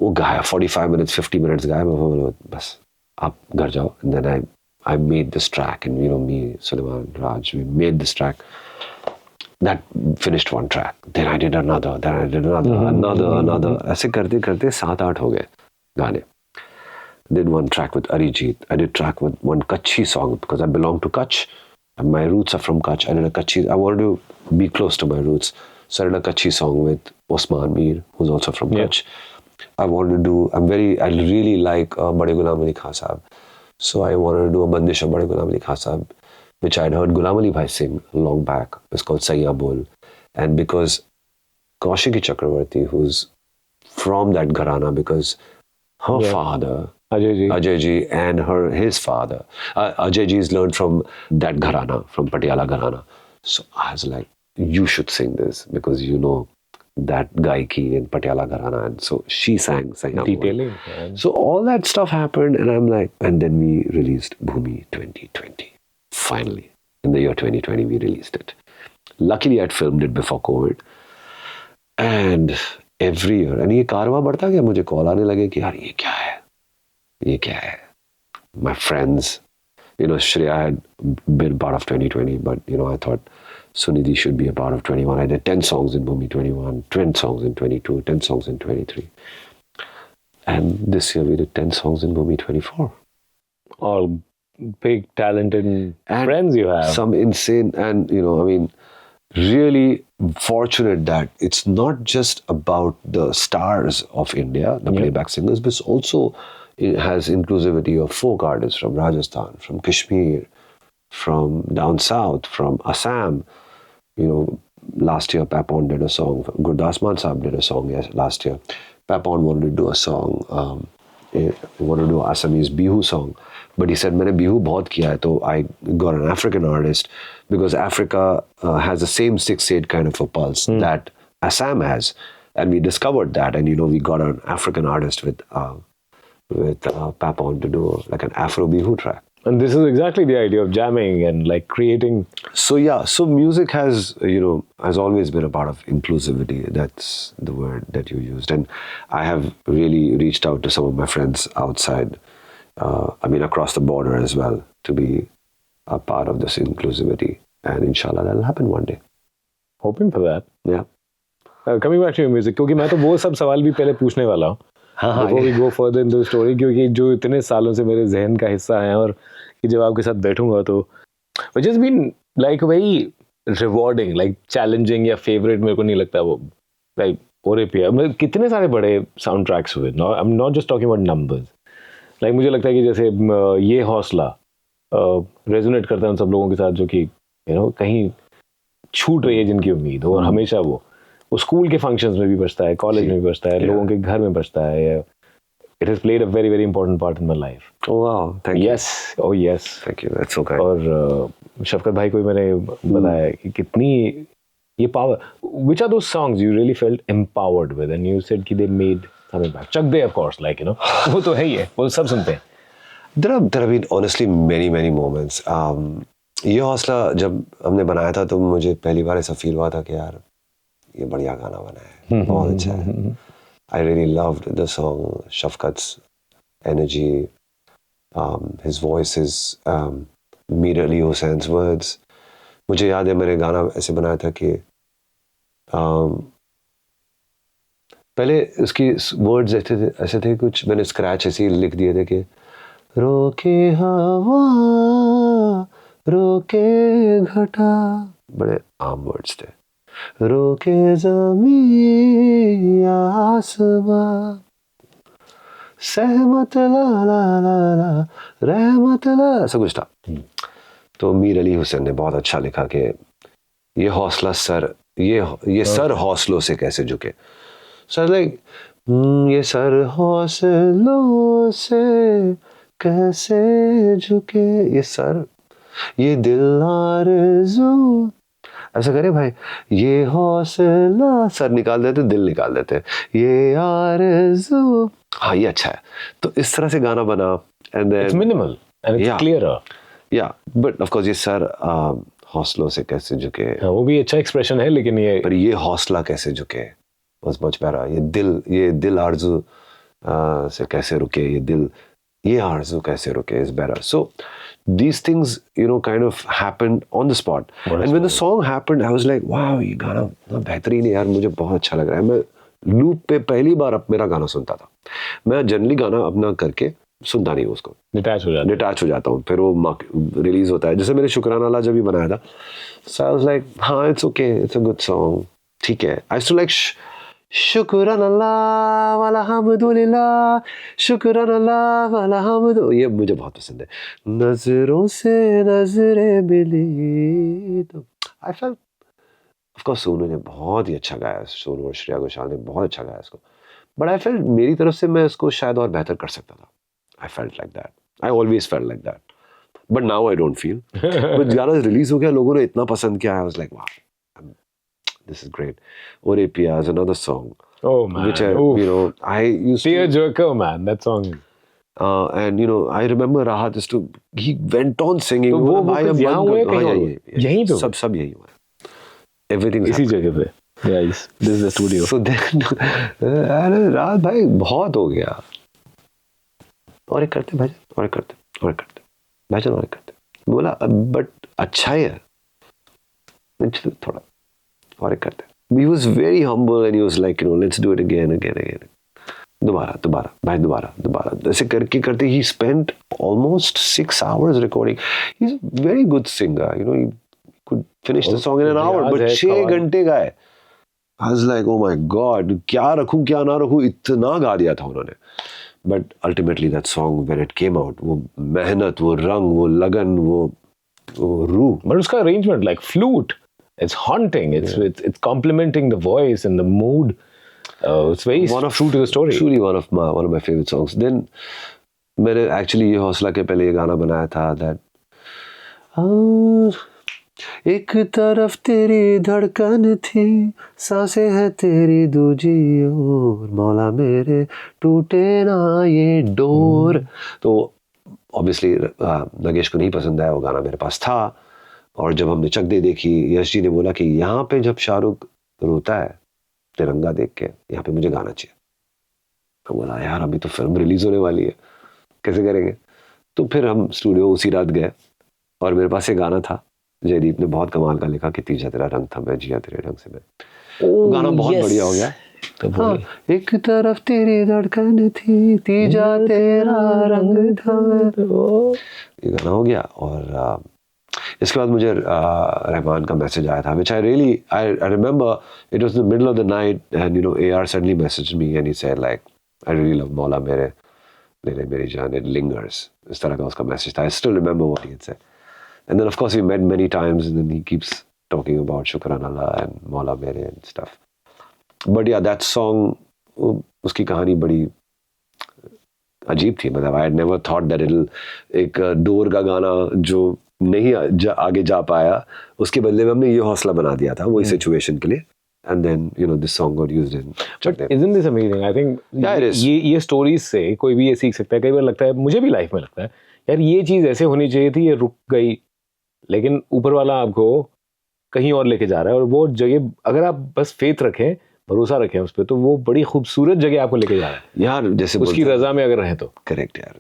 वो गाया 45 minutes 50 minutes गाया, मैं बोला बस आप घर जाओ. And then I made this track, and you know, me, Suleiman, Raj, we made this track. That finished one track. Then I did another. Then I did another. ऐसे करते करते 7-8 हो गए गाने. Did one track with Arijit. I did track with one Kutchi song because I belong to Kutch. And my roots are from Kutch. I did a Kutchi. I wanted to be close to my roots. So I did a Kutchi song with Osman Mir, who's also from Kutch. I wanted to do, I really like Bade Ghulam Ali Khan Sahab. So I wanted to do a bandish of Bade Ghulam Ali Khan Sahab, which I'd heard Ghulam Ali Bhai sing long back. It's called Saiya Bol. And because Kaushiki Chakravarti, who's from that gharana, because her father, Ajay Ji, and his father, Ajay Ji is learned from that gharana, from Patiala gharana. So I was like, you should sing this because you know that Gaiki in Patiala Gharana, and so she sang Saiya Detailing. Bol. So all that stuff happened, and I'm like, and then we released Bhumi 2020. Finally, in the year 2020, we released it. Luckily, I'd filmed it before COVID, and every year, and ये कारवा बढ़ता गया, मुझे call आने लगे कि यार ये क्या है, ये क्या है. My friends, you know, Shreya had been part of 2020, but you know, I thought Sunidhi should be a part of 21. I did 10 songs in Bhumi 21, 10 songs in 22, 10 songs in 23. And this year we did 10 songs in Bhumi 24. All big, talented and friends you have. Some insane, and you know, I mean, really fortunate that it's not just about the stars of India, the playback singers, but also it has inclusivity of folk artists from Rajasthan, from Kashmir, from down south, from Assam. You know, last year Papon did a song. Gurdas Maan Sahab did a song last year. Papon wanted to do a song. He wanted to do an Assamese Bihu song. But he said, मैंने Bihu बहुत किया है, so I got an African artist because Africa has the same 6/8 kind of a pulse that Assam has. And we discovered that, and you know, we got an African artist with Papon to do like an Afro Bihu track. And this is exactly the idea of jamming and like creating. So yeah, so music has, you know, has always been a part of inclusivity. That's the word that you used. And I have really reached out to some of my friends outside, across the border as well, to be a part of this inclusivity. And inshallah, that'll happen one day. Hoping for that. Yeah. Coming back to your music, क्योंकि मैं तो वो सब सवाल भी पहले पूछने वाला हूँ. Before we go further into the story, क्योंकि जो इतने सालों से मेरे जहन का हिस्सा है और कि जब आपके साथ बैठूंगा तो which has been like very rewarding, like challenging या favorite मेरे को नहीं लगता वो like और मतलब कितने सारे बड़े साउंड ट्रैक्स हुए. I'm not just talking about numbers. Like मुझे लगता है कि जैसे ये हौसला रेजोनेट करता है उन सब लोगों के साथ जो कि you know कहीं छूट रही है जिनकी उम्मीद, और हमेशा वो स्कूल के फंक्शंस में भी बजता है, कॉलेज में भी बजता है, लोगों के घर में बजता है. It has played a very, very important part in my life. Oh wow, thank you. Yes, oh yes. Thank you, that's so kind. और शफकत भाई को भी मैंने बताया कि कितनी ये power. Which are those songs you really felt empowered with, and you said कि they made coming back? Chak De, of course, like you know, वो तो है ही है, वो सब सुनते हैं. There have been honestly many moments. ये हौसला जब हमने बनाया था तो मुझे पहली बार ऐसा फील हुआ था कि यार ये बढ़िया गाना बना है, बहुत अच्छा है. I really loved the song, Shafqat's energy, his voice, his Mir Ali Hussein's words. मुझे याद है मैंने गाना ऐसे बनाया था कि पहले उसकी वर्ड्स ऐसे थे कुछ, मैंने स्क्रैच ऐसे ही लिख दिए थे कि रोके हवा रोके घटा, बड़े आम वर्ड्स थे. रोके ज़मीं आसमां सहमत ला ला ला ला रहमत ला, ऐसा कुछ था. तो मीर अली हुसैन ने बहुत अच्छा लिखा कि ये हौसला सर ये सर हौसलों से कैसे झुके. सर लाइक ये सर हौसलों से कैसे झुके, ये सर ये दिल आरज़ू, ऐसा करे भाई, ये हौसला, सर निकाल देते दिल निकाल देते, ये आरज़ू. हाँ ये अच्छा है. तो इस तरह से गाना बना. And then, it's minimal and it's clearer. Yeah, but of course ये सर हौसलों से कैसे झुके, वो भी अच्छा एक्सप्रेशन है, लेकिन ये पर ये हौसला कैसे झुके was much better. ये दिल आरज़ू से कैसे रुके ये दिल, ये आरज़ू कैसे रुके इस बेरा. So these things, kind of happened on the spot. And when the song happened, I was like, wow, ये गाना बेहतरीन है यार, मुझे बहुत अच्छा लग रहा है. मैं लूप पे पहली बार अब मेरा गाना सुनता था. मैं जनरली गाना अपना करके सुनता नहीं उसको, डिटैच हो जाता हूँ. फिर वो रिलीज होता है. जैसे मैंने शुक्राना अल्लाह जब भी बनाया था, so I was like, हाँ, it's okay, it's a good song, ठीक है. I used to like शुक्रान अल्लाह वाला हम्दुलिल्लाह, शुक्रान अल्लाह वाला हम्दु, ये मुझे बहुत पसंद है. नजरों से नजरें मिली तो I felt, of course Sonu ने बहुत ही अच्छा गाया, सोनू और श्रेया घोषाल ने बहुत अच्छा गाया इसको, बट आई फेल्ट मेरी तरफ से मैं इसको शायद और बेहतर कर सकता था. I felt like that, I always felt like that, but now I don't feel. But गाना रिलीज हो गया, लोगों ने इतना पसंद किया, आई वाज लाइक वाह, this is great. Ore Piya is another song. Oh man, which I used Tear to. Jerker, man, that song. And I remember Rahat used to. He went on singing. तो वो vocals यहाँ हुए कहीं और हुए? यहीं पे सब यही हुआ. Everything. इसी जगह पे. Guys, this is the studio. So then, राहत भाई बहुत हो गया. और एक करते भजन, और एक करते भजन, और एक करते. बोला बट अच्छा ही है. थोड़ा और एक करते. He was very humble and he was like, let's do it again. दोबारा. ऐसे करके करते he spent almost 6 hours recording. He's a very good singer. He could finish the song in an hour, but 6 घंटे गाए. I was like, oh my God, क्या रखूं क्या ना रखूं, इतना गा दिया था उन्होंने. But ultimately that song, when it came out, वो मेहनत, वो रंग, वो लगन, वो रूह. But उसका arrangement, like flute, it's haunting. It's complementing the voice and the mood. It's very true to the story. Truly one of my favorite songs. Then मैंने actually ये हौसला के पहले ये गाना बनाया था that एक तरफ तेरी धड़कन थी, सांसें हैं तेरी दूजी ओर, मौला मेरे टूटे ना ये डोर. तो obviously नगेश को नहीं पसंद आया वो गाना, मेरे पास था. और जब हमने चक दे देखी, यश जी ने बोला कि यहाँ पे जब शाहरुख रोता है तिरंगा देख के, यहाँ पे मुझे गाना चाहिए. तो बोला यार अभी तो फिल्म रिलीज होने वाली है, कैसे करेंगे. तो फिर हम स्टूडियो उसी रात गए और मेरे पास ये गाना था. जयदीप ने बहुत कमाल का लिखा कि तीजा तेरा रंग था मैं जिया तेरे रंग से मैं. गाना बहुत बढ़िया हो गया. हाँ, एक तरफ तेरी धड़कन थी, तीजा तेरा रंग था मैं, तो ये गाना हो गया. और इसके बाद मुझे रहमान का मैसेज आया था, which I remember it was the middle of the night and AR suddenly messaged me and he said like I really love मौला मेरे मेरी जान, it lingers. इस तरह का उसका मैसेज था. I still remember what he had said. And then of course we met many times and then he keeps talking about Shukran Allah and मौला मेरे and stuff. But yeah, that song, उसकी कहानी बड़ी अजीब थी. मतलब I had never thought that एक door का गाना जो नहीं आगे जा पाया, उसके बदले में हमने ये हौसला बना दिया था वही सिचुएशन के लिए. And then this song got used in. But isn't this amazing? I think ये स्टोरीज से कोई भी ये सीख सकता है. कई बार लगता है, मुझे भी लाइफ में लगता है यार ये चीज ऐसे होनी चाहिए थी, ये रुक गई, लेकिन ऊपर वाला आपको कहीं और लेके जा रहा है. और वो जगह अगर आप बस फेथ रखें, भरोसा रखें उस पर, तो वो बड़ी खूबसूरत जगह आपको लेके जा रहा है यार. जैसे उसकी रजा में अगर रहे तो. करेक्ट यार,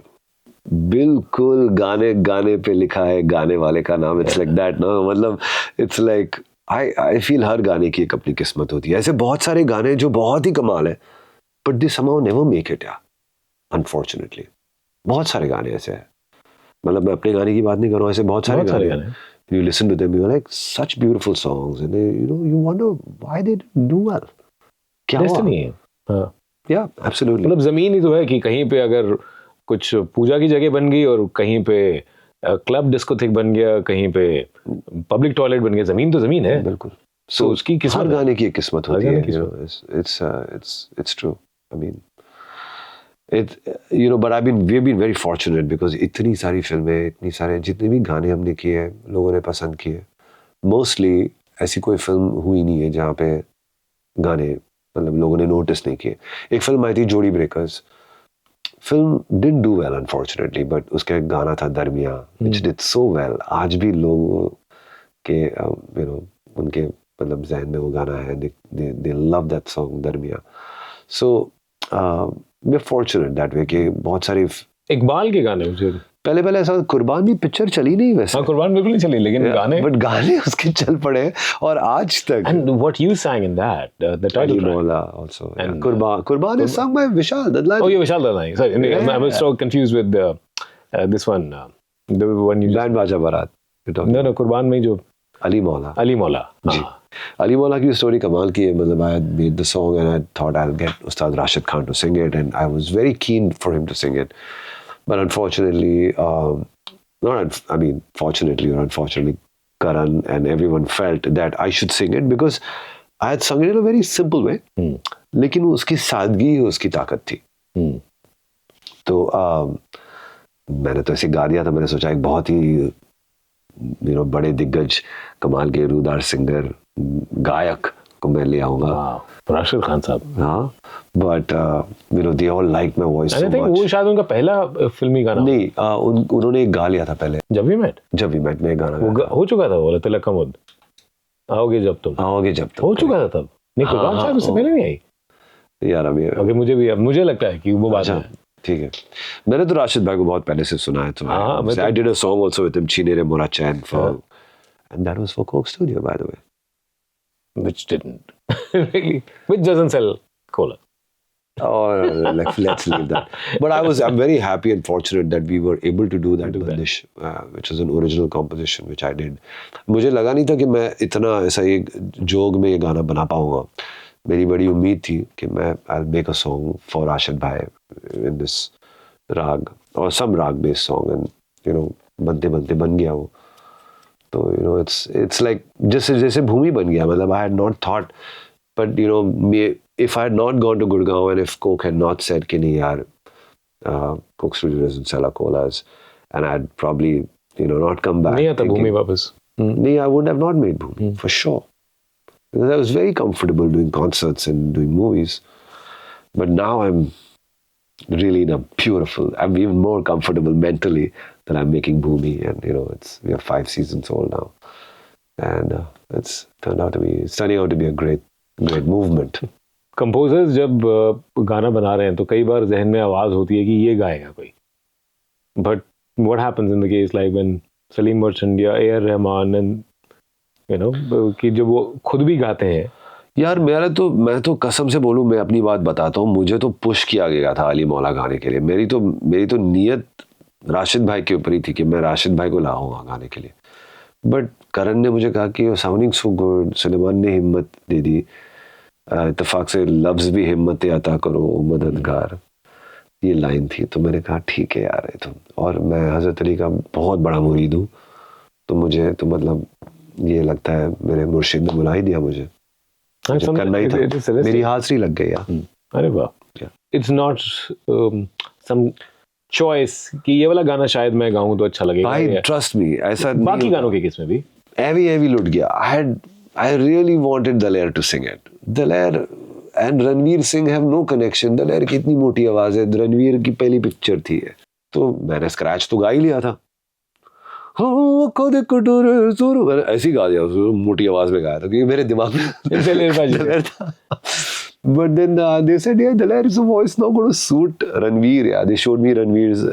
बिल्कुल. गाने पे लिखा है गाने वाले का नाम. इट्स लाइक दैट ना. मतलब इट्स लाइक आई फील हर गाने की एक अपनी किस्मत होती है. ऐसे बहुत सारे गाने जो बहुत ही कमाल है, but they somehow never make it यार, अनफॉर्चुनेटली. बहुत सारे गाने ऐसे हैं. मतलब मैं अपने गाने की बात नहीं कर रहा हूँ, ऐसे बहुत सारे गाने. You listen to them, you're like such beautiful songs, and you wonder why they didn't do well. क्या हुआ? Yeah, absolutely. मतलब जमीन ही तो है कि कहीं पे अगर कुछ पूजा की जगह बन गई और कहीं पे क्लब डिस्कोथेक बन गया, कहीं पे पब्लिक टॉयलेट बन गया. जमीन तो जमीन है. बिल्कुल. So उसकी किस्मत, हर गाने की एक किस्मत होती है. It's true. I mean, but we've been very fortunate because इतनी सारी फिल्में, इतनी सारे जितने भी गाने हमने किए हैं, लोगों ने पसंद किए. मोस्टली ऐसी कोई फिल्म हुई नहीं है जहाँ पे गाने मतलब लोगों ने नोटिस नहीं किए. एक फिल्म आई थी जोड़ी breakers. Film didn't do well unfortunately, but उसका एक गाना था दरमिया, व्हिच डिड सो वेल. आज भी लोगों के उनके मतलब ज़हन में वो गाना है. दे love that song Darmiyaan. So we are fortunate that वे कि बहुत सारी इकबाल के गाने मुझे पहले ऐसा कुर्बान भी पिक्चर चली नहीं वैसे. हाँ कुर्बान बिल्कुल नहीं चली लेकिन गाने बट गाने उसके चल पड़े और आज तक. And what you sang in that, the title Ali track. Mola also. Yeah. And, Kurban is sung by Vishal Dadlani. Oh, yeah, Vishal Dadlani. Sorry, I was so confused with this one. The one you Band Baja Barat. No, Kurban में जो Ali Mola. Ali Mola. जी. Ali Mola की story कमाल की है. मतलब I had made the song and I thought I'll get Ustad Rashid Khan to sing it and I was very keen for him to sing it. But unfortunately, fortunately or unfortunately, Karan and everyone felt that I should sing it because I had sung it in a very simple way. लेकिन उसकी सादगी उसकी ताकत थी. तो मैंने तो ऐसे गा दिया था. मैंने सोचा एक बहुत ही बड़े दिग्गज कमाल के रूदार सिंगर गायक को मैं ले आऊंगा. राशिद खान साहब. हाँ, but they all liked my voice so much. वो शायद उनका पहला फिल्मी गाना नहीं. उन्होंने एक गा लिया था पहले. जब वी मेट में गाना वो हो चुका था. वो तिलक का मुद्द आओगे जब तुम हो चुका था तब. नहीं कुर्बान शायद उससे पहले नहीं आई यार. अभी मुझे लगता है कि वो बात है. ठीक है. मैंने तो राशिद भाई को बहुत पहले से सुना है. तो I did a song also with him, Chinere Mora Chan, and that was for Coke Studio, by the way. Which didn't really, which doesn't sell cola. Oh, let's leave that. But I'm very happy and fortunate that we were able to do that Bandish, which is an original composition which I did. मुझे लगा नहीं था कि मैं इतना ऐसा एक जोग में ये गाना बना पाऊंगा. मेरी बड़ी उम्मीद थी कि मैं I'll make a song for Rashid bhai in this rag or some rag based song and बनते बनते बन गया वो. तो it's like जैसे भूमि बन गया. मतलब I had not thought, but if I had not gone to Gurgaon and if Coke had not said कि नहीं यार Coke Studio doesn't sell our colas, and I had probably not come back. नहीं आता भूमि वापस. नहीं, I would have not made Bhumi for sure. Because I was very comfortable doing concerts and doing movies, but now I'm really I'm even more comfortable mentally that I'm making Bhumi, and we are 5 seasons old now, and it's turning out to be a great movement. Composers जब गाना बना रहे हैं तो कई बार जहन में आवाज होती है कि ये गाएगा कोई. But what happens in the case like when Salim Merchant या A.R. Rahman and कि जब वो खुद भी गाते हैं. यार मैं तो कसम से बोलूं, मैं अपनी बात बताता हूँ. मुझे तो पुश किया गया था अली मौला गाने के लिए. मेरी तो नियत राशिद भाई के ऊपर ही थी कि मैं राशिद भाई को लाऊंगा गाने के लिए. बट करण ने मुझे कहा कि साउंडिंग सो गुड. सुलेमान ने हिम्मत दे दी. इत्तेफाक से लफ्ज भी हिम्मत अता करो मददगार, ये लाइन थी. तो मैंने कहा ठीक है यार. और मैं हजरत अली का बहुत बड़ा मुरीद हूँ. तो मुझे तो मतलब ये लगता है मेरे मुर्शिद ने बुला ही दिया मुझे. करना ही था. मेरी हाजिरी लग गई यार. अरे वाह. इट्स नॉट सम चॉइस कि ये वाला गाना शायद मैं गाऊं तो अच्छा लगेगा. भाई ट्रस्ट मी, ऐसा बाकी गानों के केस में भी एवी लुट गया. I really wanted Daler to sing it. Daler and Ranveer Singh have no connection. Daler की इतनी मोटी आवाज है. रणवीर की पहली पिक्चर थी है. तो मैंने स्क्रैच तो गा ही लिया था. ऐसी गा दिया. मोटी आवाज में गाया था क्योंकि मेरे दिमाग में Daler था. But then they said, yeah, Daler is a voice not going to suit Ranveer. Yeah, they showed me Ranveer's,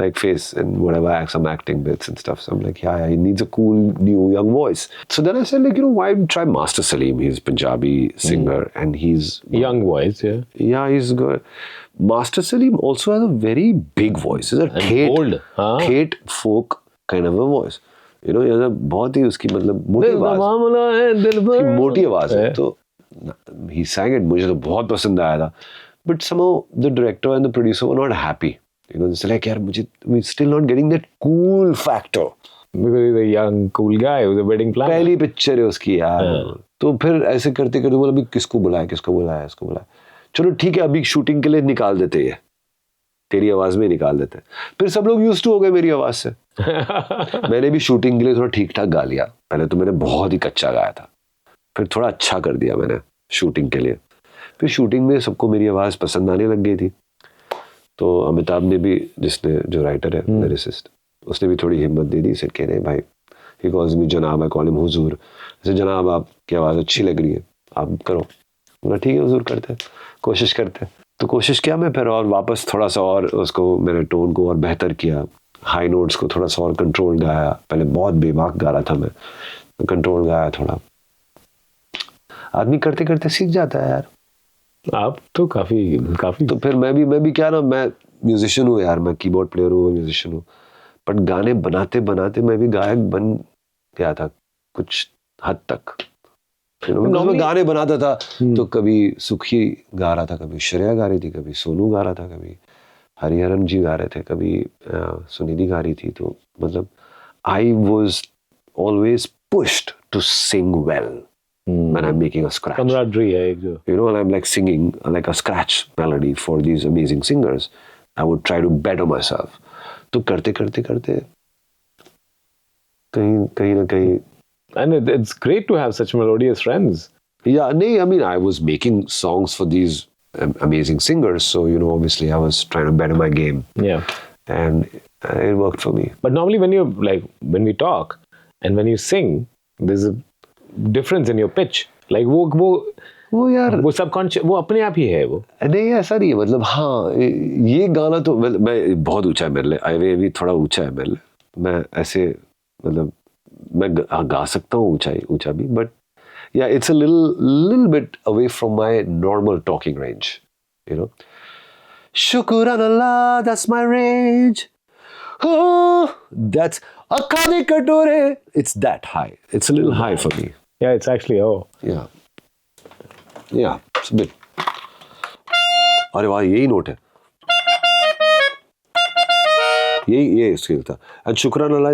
like face and whatever, some acting bits and stuff. So I'm like, yeah, he needs a cool, new, young voice. So then I said, like, why try Master Salim? He's Punjabi singer and he's... Young voice, yeah. Yeah, he's good. Master Salim also has a very big voice. He's a Thate folk kind of a voice. He has a बहुत ही उसकी मतलब मोटी आवाज है. तो he sang it. मुझे तो बहुत पसंद आया था. But somehow the director and the producer were not happy. It's like, यार we're still not getting that cool factor. Because he's a young, cool guy with a wedding plan. पहली picture है उसकी यार. तो फिर ऐसे करते करते बोला अभी किसको बुलाया. चलो ठीक है, अभी शूटिंग के लिए निकाल देते हैं. तेरी आवाज में निकाल देते हैं. फिर सब लोग यूज्ड टू हो गए मेरी आवाज से. मैंने भी शूटिंग के लिए थोड़ा ठीक ठाक गा लिया. पहले तो मैंने बहुत ही कच्चा गाया था. फिर थोड़ा अच्छा कर दिया मैंने शूटिंग के लिए. फिर शूटिंग में सबको मेरी आवाज पसंद आने लग गई थी. तो अमिताभ ने भी, जो राइटर है लिरिसिस्ट, उसने भी थोड़ी हिम्मत दे दी. कह रहे भाई, ही कॉल्स मी जनाब, आई कॉल हिम हुजूर. जैसे जनाब आपकी आवाज़ अच्छी लग रही है, आप करो. बोला ठीक है हुजूर, करते हैं, कोशिश करते हैं. तो कोशिश किया मैं फिर और वापस थोड़ा सा और उसको मैंने टोन को और बेहतर किया, हाई नोट्स को थोड़ा सा और कंट्रोल गाया. पहले बहुत बेबाक गा रहा था मैं, कंट्रोल गाया थोड़ा. आदमी करते करते सीख जाता है यार. आप तो काफी तो फिर मैं भी क्या ना, मैं म्यूजिशियन हूँ यार, मैं कीबोर्ड प्लेयर हूँ, म्यूजिशियन हूँ, बट गाने बनाते बनाते मैं भी गायक बन गया था कुछ हद तक. मैं गाने बनाता था तो कभी सुखी गा रहा था, कभी श्रेया गा रही थी, कभी सोनू गा रहा था, कभी हरिहरन जी गा रहे थे, कभी सुनिधि गा रही थी. तो मतलब I was always pushed to sing well when I'm making a scratch. Camaraderie है एक जो. You know, when I'm like singing like a scratch melody for these amazing singers, I would try to better myself. तो करते करते करते कहीं ना कहीं. And it's great to have such melodious friends. Yeah, no, I mean, I was making songs for these amazing singers, so you know, obviously, I was trying to better my game. Yeah. And it worked for me. But normally, when we talk and when you sing, there's a difference in your pitch. Like वो यार वो subconscious वो अपने आप ही है वो. नहीं ऐसा नहीं है, मतलब हाँ ये गाना तो मैं बहुत ऊंचा है मेरे लिए, आई भी थोड़ा ऊंचा है मेरे लिए. मैं ऐसे मतलब मैं गा सकता हूँ ऊंचा भी, but yeah it's a little bit away from my normal talking range, you know. शुक्रान Allah, that's my range. Oh, that's Akane Katore. It's that high. It's a little high for me. Yeah, it's actually, Yeah. Yeah, it's a bit. अरे वाह, यही note है. ये scale था. And Shukran Allah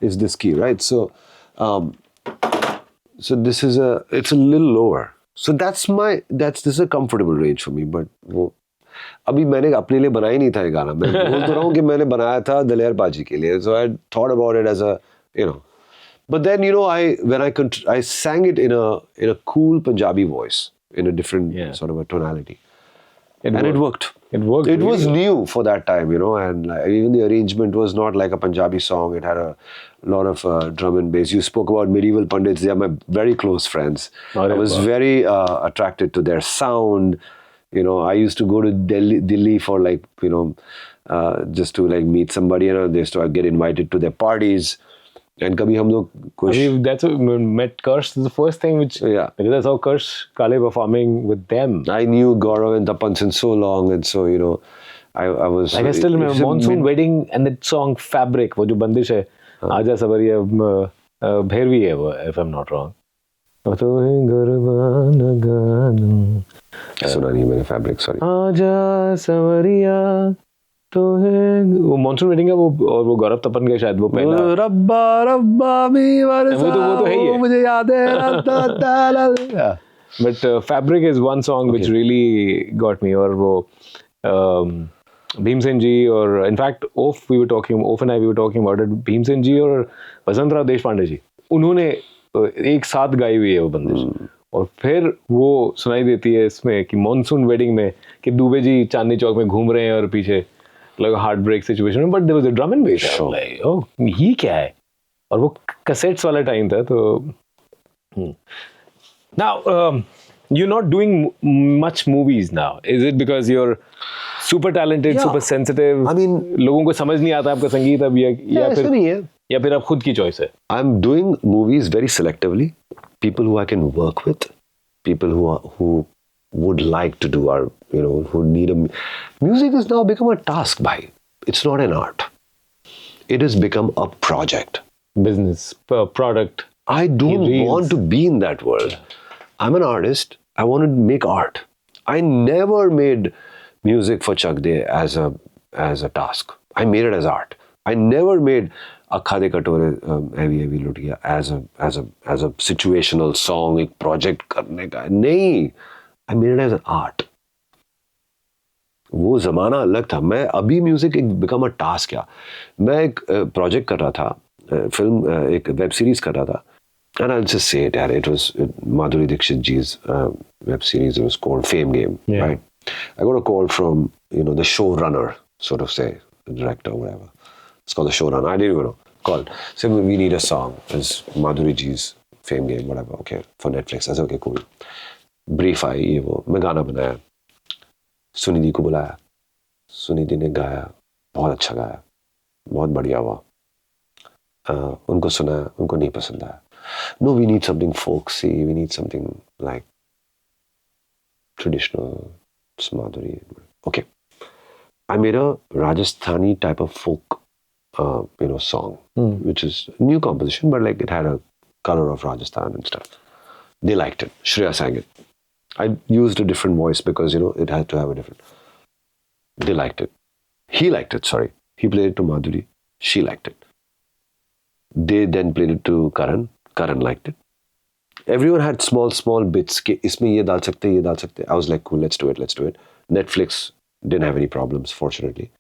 is this key, right? So this is it's a little lower. So this is a comfortable range for me. But वो अभी मैंने अपने लिए बनाया नहीं था ये गाना. मैं बोल तो रहा हूँ कि मैंने बनाया था दलेर पाजी के लिए. So I thought about it as a, you know. But then, you know, I sang it in a cool Punjabi voice, in a different sort of a tonality. It worked. It worked. It was new for that time, you know, and even the arrangement was not like a Punjabi song. It had a lot of drum and bass. You spoke about medieval pundits. They are my very close friends. I was very attracted to their sound. You know, I used to go to Delhi for like, you know, just to like meet somebody. You know, they used to get invited to their parties. And कभी हम लोग कुछ. I mean, that's met Kirsh. This is the first thing which. Yeah. Because that's how Kirsh Kale performing with them. I knew Gaurav and Tapan since so long, and so you know, I was. Like I still remember Monsoon Wedding and that song Fabric. वो जो बंदिश है. आजा सवरिया भैरवी है वो, if I'm not wrong. तो है गरबाना गाना. सुना नहीं मैंने Fabric, sorry. आजा सवरिया तो है वो मॉनसून वेडिंग का वो गौरव तपन का शायद वो पहला रब्बा भी वो तो है ही मुझे याद है. But fabric is one song which really got me. और वो भीमसेन जी और in fact of and I we were talking about it. Bhimsen ji और वसंतराव देशपांडे जी उन्होंने एक साथ गाई हुई है वो बंदिश. और फिर वो सुनाई देती है इसमें कि मॉनसून वेडिंग में कि दुबे जी चांदनी चौक में घूम रहे हैं और पीछे like a heartbreak situation, but there was a drum and bass. Sure. Like, oh, ये क्या है? और वो cassettes वाला time था तो. Now, you're not doing much movies now. Is it because you're super talented, super sensitive? I mean, लोगों को समझ नहीं आता आपका संगीत अब या फिर आप खुद की choice है? I'm doing movies very selectively. People who I can work with, people who would like to do our, you know, who need music has now become a task, bhai. It's not an art. It has become a project. Business, product. I don't want to be in that world. I'm an artist. I want to make art. I never made music for Chak De as a task. I made it as art. I never made Akhade Katore Heavy Lutiya as a situational song, एक project करने का. नहीं. I made it as an art. वो ज़माना अलग था. मैं अभी म्यूजिक एक बिकम अ टास्क. क्या मैं एक प्रोजेक्ट कर रहा था, फिल्म एक वेब सीरीज कर रहा था. And I'll just say it, यार, it was Madhuri Dixit ji's web series. It was called Fame Game, right? I got a call from, you know, the showrunner, sort of say, the director, whatever. It's called the showrunner. I didn't even know. Called. Said, we need a song. It's Madhuri ji's Fame Game, whatever. Okay, for Netflix. I said, okay, cool. Brief आई ये वो, मैं गाना बनाया, सुनिधि को बुलाया, सुनिधि ने गाया, बहुत अच्छा गाया, बहुत बढ़िया हुआ. उनको सुना, उनको नहीं पसंद आया. No, we need something folksy, we need something like traditional, Madhuri. Okay. I made a Rajasthani type of folk, song, which is new composition, but like it had a color of Rajasthan and stuff. They liked it. Shreya sang it. I used a different voice because, it had to have a different. They liked it. He liked it, sorry. He played it to Madhuri. She liked it. They then played it to Karan. Karan liked it. Everyone had small bits. Ke isme ye dal sakte, ye dal sakte. I was like, cool, let's do it. Netflix didn't have any problems, fortunately.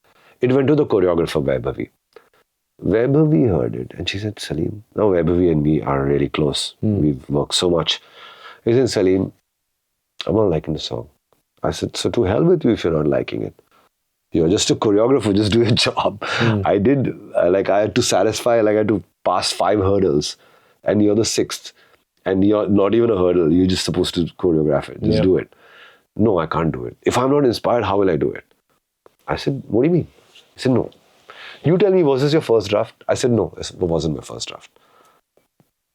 It went to the choreographer, Vaibhavi. Vaibhavi heard it and she said, Salim, now Vaibhavi and me are really close. We've worked so much. He said, Salim, I'm not liking the song. I said, so to hell with you if you're not liking it. You're just a choreographer, just do your job. I had to satisfy, I had to pass 5 hurdles and you're the 6th. And you're not even a hurdle, you're just supposed to choreograph it. Just do it. No, I can't do it. If I'm not inspired, how will I do it? I said, what do you mean? He said, no. You tell me, was this your first draft? I said, no, it wasn't my first draft.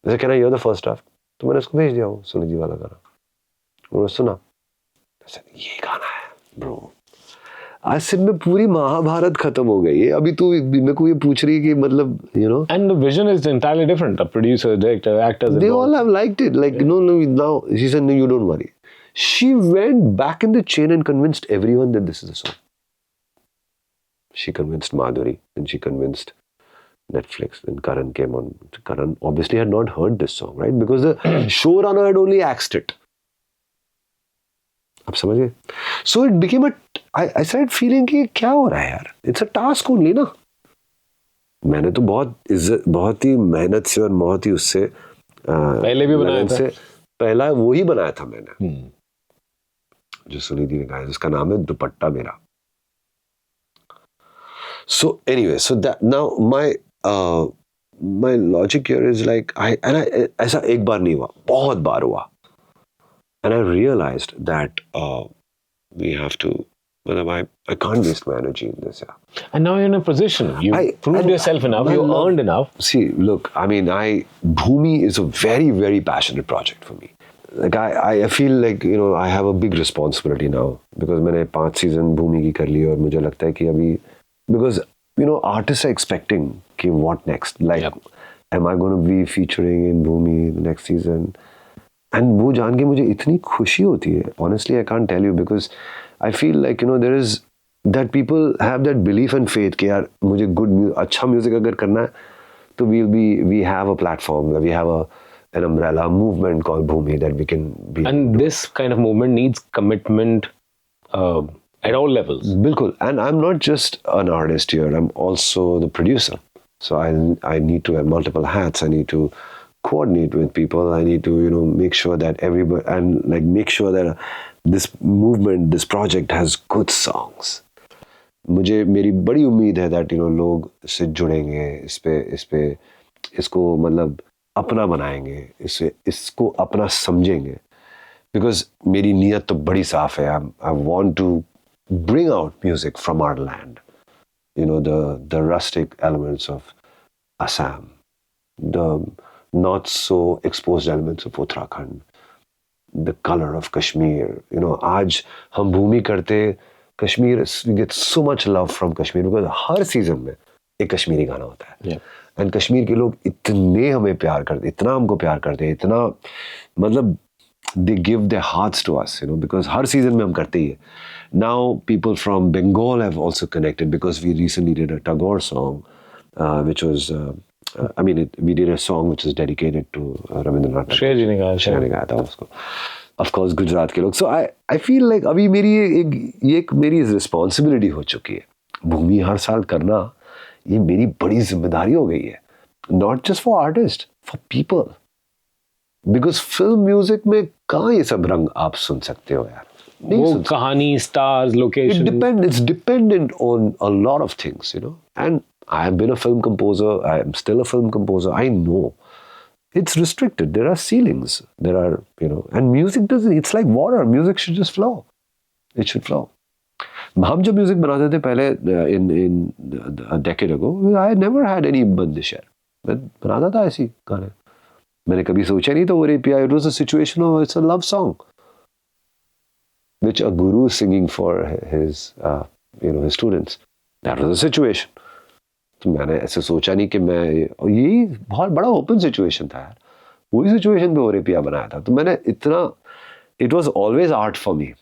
He said, can I hear the first draft? तो मैंने उसको भेज दिया वो सुनिधि वाला गाना. उन्होंने सुना. I said, ये गाना है, bro. आज सिर्फ में पूरी महाभारत खत्म हो गई है. अभी तू मेरे को ये पूछ रही है कि मतलब, And the vision is entirely different. A producer, director, actors. They all have liked it. Like, no, now, she said, no, you don't worry. She went back in the chain and convinced everyone that this is a song. She convinced Madhuri and she convinced Netflix. And Karan came on. Karan obviously had not heard this song, right? Because the showrunner had only axed it. आप समझ गए? So it became I started feeling कि क्या हो रहा है यार? It's a task only ना. मैंने तो बहुत ही मेहनत से और बहुत ही उससे पहले भी बनाया था. पहला वो ही बनाया था मैंने. जो सुनिधि ने गाया जिसका नाम है दुपट्टा मेरा. So anyway, so that now my logic here is like ऐसा एक बार नहीं हुआ, बहुत बार हुआ. And I realized that we have to, I can't waste my energy in this. Yeah. And now you're in a position. You proved yourself enough. You earned enough. See, look, I mean, Bhumi is a very, very passionate project for me. Like I feel like, I have a big responsibility now because मैंने 5 season Bhumi की कर ली और मुझे लगता है कि अभी, because, artists are expecting कि what next? Like, am I going to be featuring in Bhumi the next season? And वो जान के मुझे इतनी खुशी होती है. Honestly, I can't tell you because I feel like, there is that people have that belief and faith कि यार मुझे अच्छा music अगर करना है तो we have a platform, we have an umbrella movement called Bhumi that we can be. And this kind of movement needs commitment at all levels. बिल्कुल. And I'm not just an artist here. I'm also the producer. So I need to wear multiple hats. I need to coordinate with people. I need to, make sure that everybody, and like make sure that this movement, this project has good songs. मेरी बड़ी उम्मीद है that, लोग इससे जुड़ेंगे, इसको मतलब अपना बनाएंगे, इसको अपना समझेंगे. Because मेरी नीयत तो बड़ी साफ है. I want to bring out music from our land. The rustic elements of Assam, the not so exposed elements of Uttarakhand, the color of Kashmir. आज हम भूमि करते, Kashmir, we get so much love from Kashmir because her season में एक कश्मीरी गाना होता है. And Kashmir के लोग इतने हमें प्यार करते, इतना हमको प्यार करते, इतना मतलब they give their hearts to us, because her season में हम करते ही है. Now people from Bengal have also connected because we recently did a Tagore song, which was we did a song which is dedicated to Rabindranath. Shreya ji ने गाया था उसको. Of course, Gujarat के लोग. So I feel like अभी मेरी ये मेरी responsibility हो चुकी है. भूमि हर साल करना ये मेरी बड़ी जिम्मेदारी हो गई है. Not just for artists, for people. Because film music में कहाँ ये सब रंग आप सुन सकते हो यार? वो कहानी, stars, location. It's dependent on a lot of things, And I have been a film composer. I am still a film composer. I know it's restricted. There are ceilings. There are, and music doesn't, it's like water. Music should just flow. It should flow. हम जब music बनाते थे पहले in a decade ago, I never had any बंदिश यार. मैं बनाता था ऐसी गाने. मैंने कभी सोचा नहीं था ओरे पिया. It was a situation of it's a love song, which a guru is singing for his his students. That was a situation. तो मैंने ऐसे सोचा नहीं कि मैं यही बहुत बड़ा ओपन सिचुएशन था यार. वही सिचुएशन पे ओरे पिया बनाया था. तो मैंने इतना it was always art for me.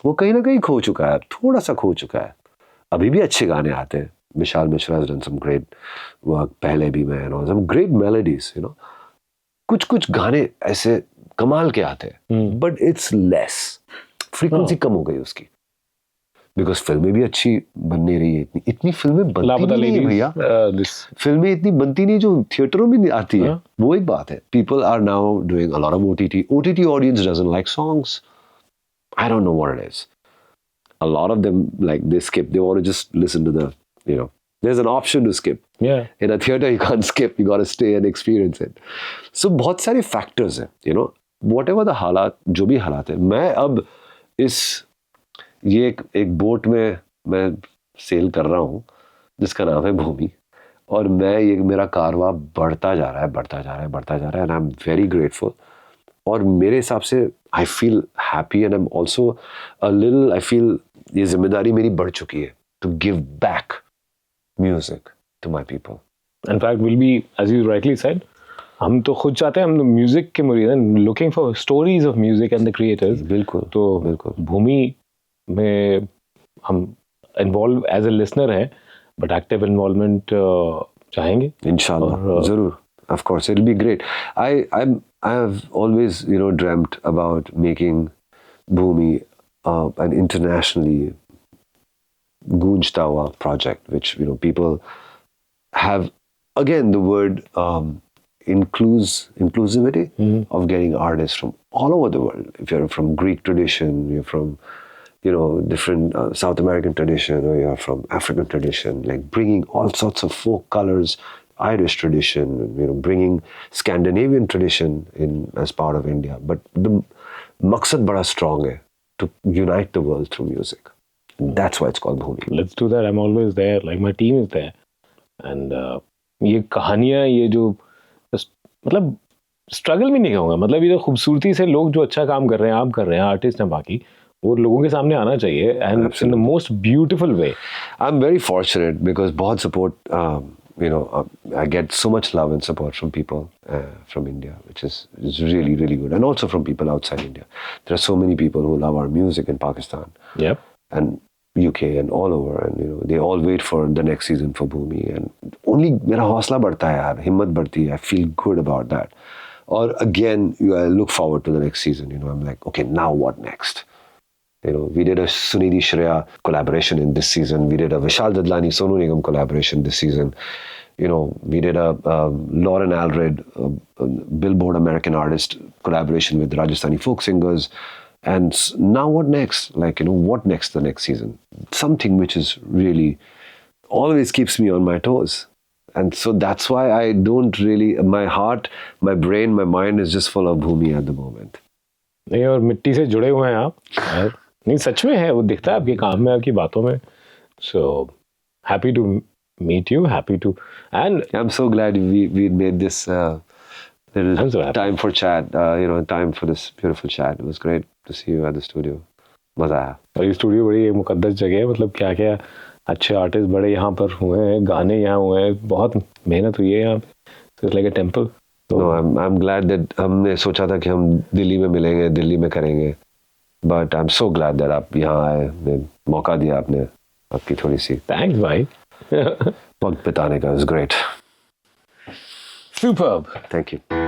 वो कहीं ना कहीं खो चुका है. थोड़ा सा खो चुका है. अभी भी अच्छे गाने आते हैं. Vishal Mishra has done some great work. पहले भी मैं some great melodies. कुछ गाने ऐसे कमाल के आते हैं. But it's less. फ्रीक्वेंसी कम हो गई उसकी. बिकॉज फिल्में भी अच्छी बन नहीं रही है. इतनी फिल्में बनती नहीं है भैया. फिल्में इतनी बनती नहीं जो थिएटरों में आती है. वो एक बात है. People are now doing a lot of OTT. OTT audience doesn't like songs. I don't know what it is. A lot of them, like, they skip. They want to just listen to the, there's an option to skip. Yeah. In a theater, you can't skip. You got to stay and experience it. So, बहुत सारे factors हैं, whatever the हालात, जो भी हालात है. मैं अब ये एक बोट में मैं सेल कर रहा हूँ जिसका नाम है भूमि. और मेरा कारवां बढ़ता जा रहा है. And I'm very grateful. और मेरे हिसाब से I feel happy and I'm also a little, I feel ये जिम्मेदारी मेरी बढ़ चुकी है to give back music to my people. In fact, we'll be, as you rightly said, हम तो खुद चाहते हैं. हम म्यूजिक के मुरीद हैं, looking for stories of music and the creators. बिल्कुल. तो बिल्कुल. भूमि में हम involve as a listener है, but active involvement चाहेंगे. इंशाल्लाह जरूर. Of course, it'll be great. I have always, dreamt about making Bhumi an internationally goonjta hua project, which, people have, again, the word inclusivity of getting artists from all over the world. If you're from Greek tradition, you're from, different South American tradition, or you're from African tradition, like bringing all sorts of folk colors, Irish tradition, bringing Scandinavian tradition in as part of India. But the maqsad bada strong hai to unite the world through music. And that's why it's called Bhumi. Let's do that. I'm always there. Like my team is there. And ये कहानियाँ, ये जो मतलब struggle भी नहीं कहूँगा. मतलब ये खूबसूरती से लोग जो अच्छा काम कर रहे हैं, आप कर रहे हैं, आर्टिस्ट हैं बाकी, वो लोगों के सामने आना चाहिए. And in the most beautiful way. I'm very fortunate because बहुत support. I get so much love and support from people from India, which is really, really good. And also from people outside India. There are so many people who love our music in Pakistan. Yep. And UK and all over. And, they all wait for the next season for Bhumi. And only mera hausla badhta hai yaar, himmat badhti hai. I feel good about that. Or again, I look forward to the next season. I'm like, okay, now what next? We did a Sunidhi Shreya collaboration in this season. We did a Vishal Dadlani Sonu Nigam collaboration this season. We did a Lauren Alred, Billboard American artist collaboration with Rajasthani folk singers. And now what next? Like, what next the next season? Something which is really always keeps me on my toes. And so that's why I don't really, my heart, my brain, my mind is just full of Bhumi at the moment. नहीं, और मिट्टी से जुड़े हुए हैं आप. नहीं, सच में है, वो दिखता है आपके काम में, आपकी बातों में. So happy to meet you, happy to, and I'm so glad we made this little time for chat, time for this beautiful chat. It was great to see you at the studio. मजा आया. और ये studio बड़ी एक मुकद्दस जगह है. मतलब क्या क्या अच्छे आर्टिस्ट बड़े यहाँ पर हुए हैं, गाने यहाँ हुए हैं, बहुत मेहनत हुई है यहाँ पे. So it's like a temple. No, I'm glad that हमने सोचा था कि हम दिल्ली में मिलेंगे, दिल्ली में करेंगे. But I'm so glad that आप यहाँ आए, मौका दिया आपने, आपकी थोड़ी सी. Thanks, भाई. वक्त बिताने का. It was great. Superb. Thank you.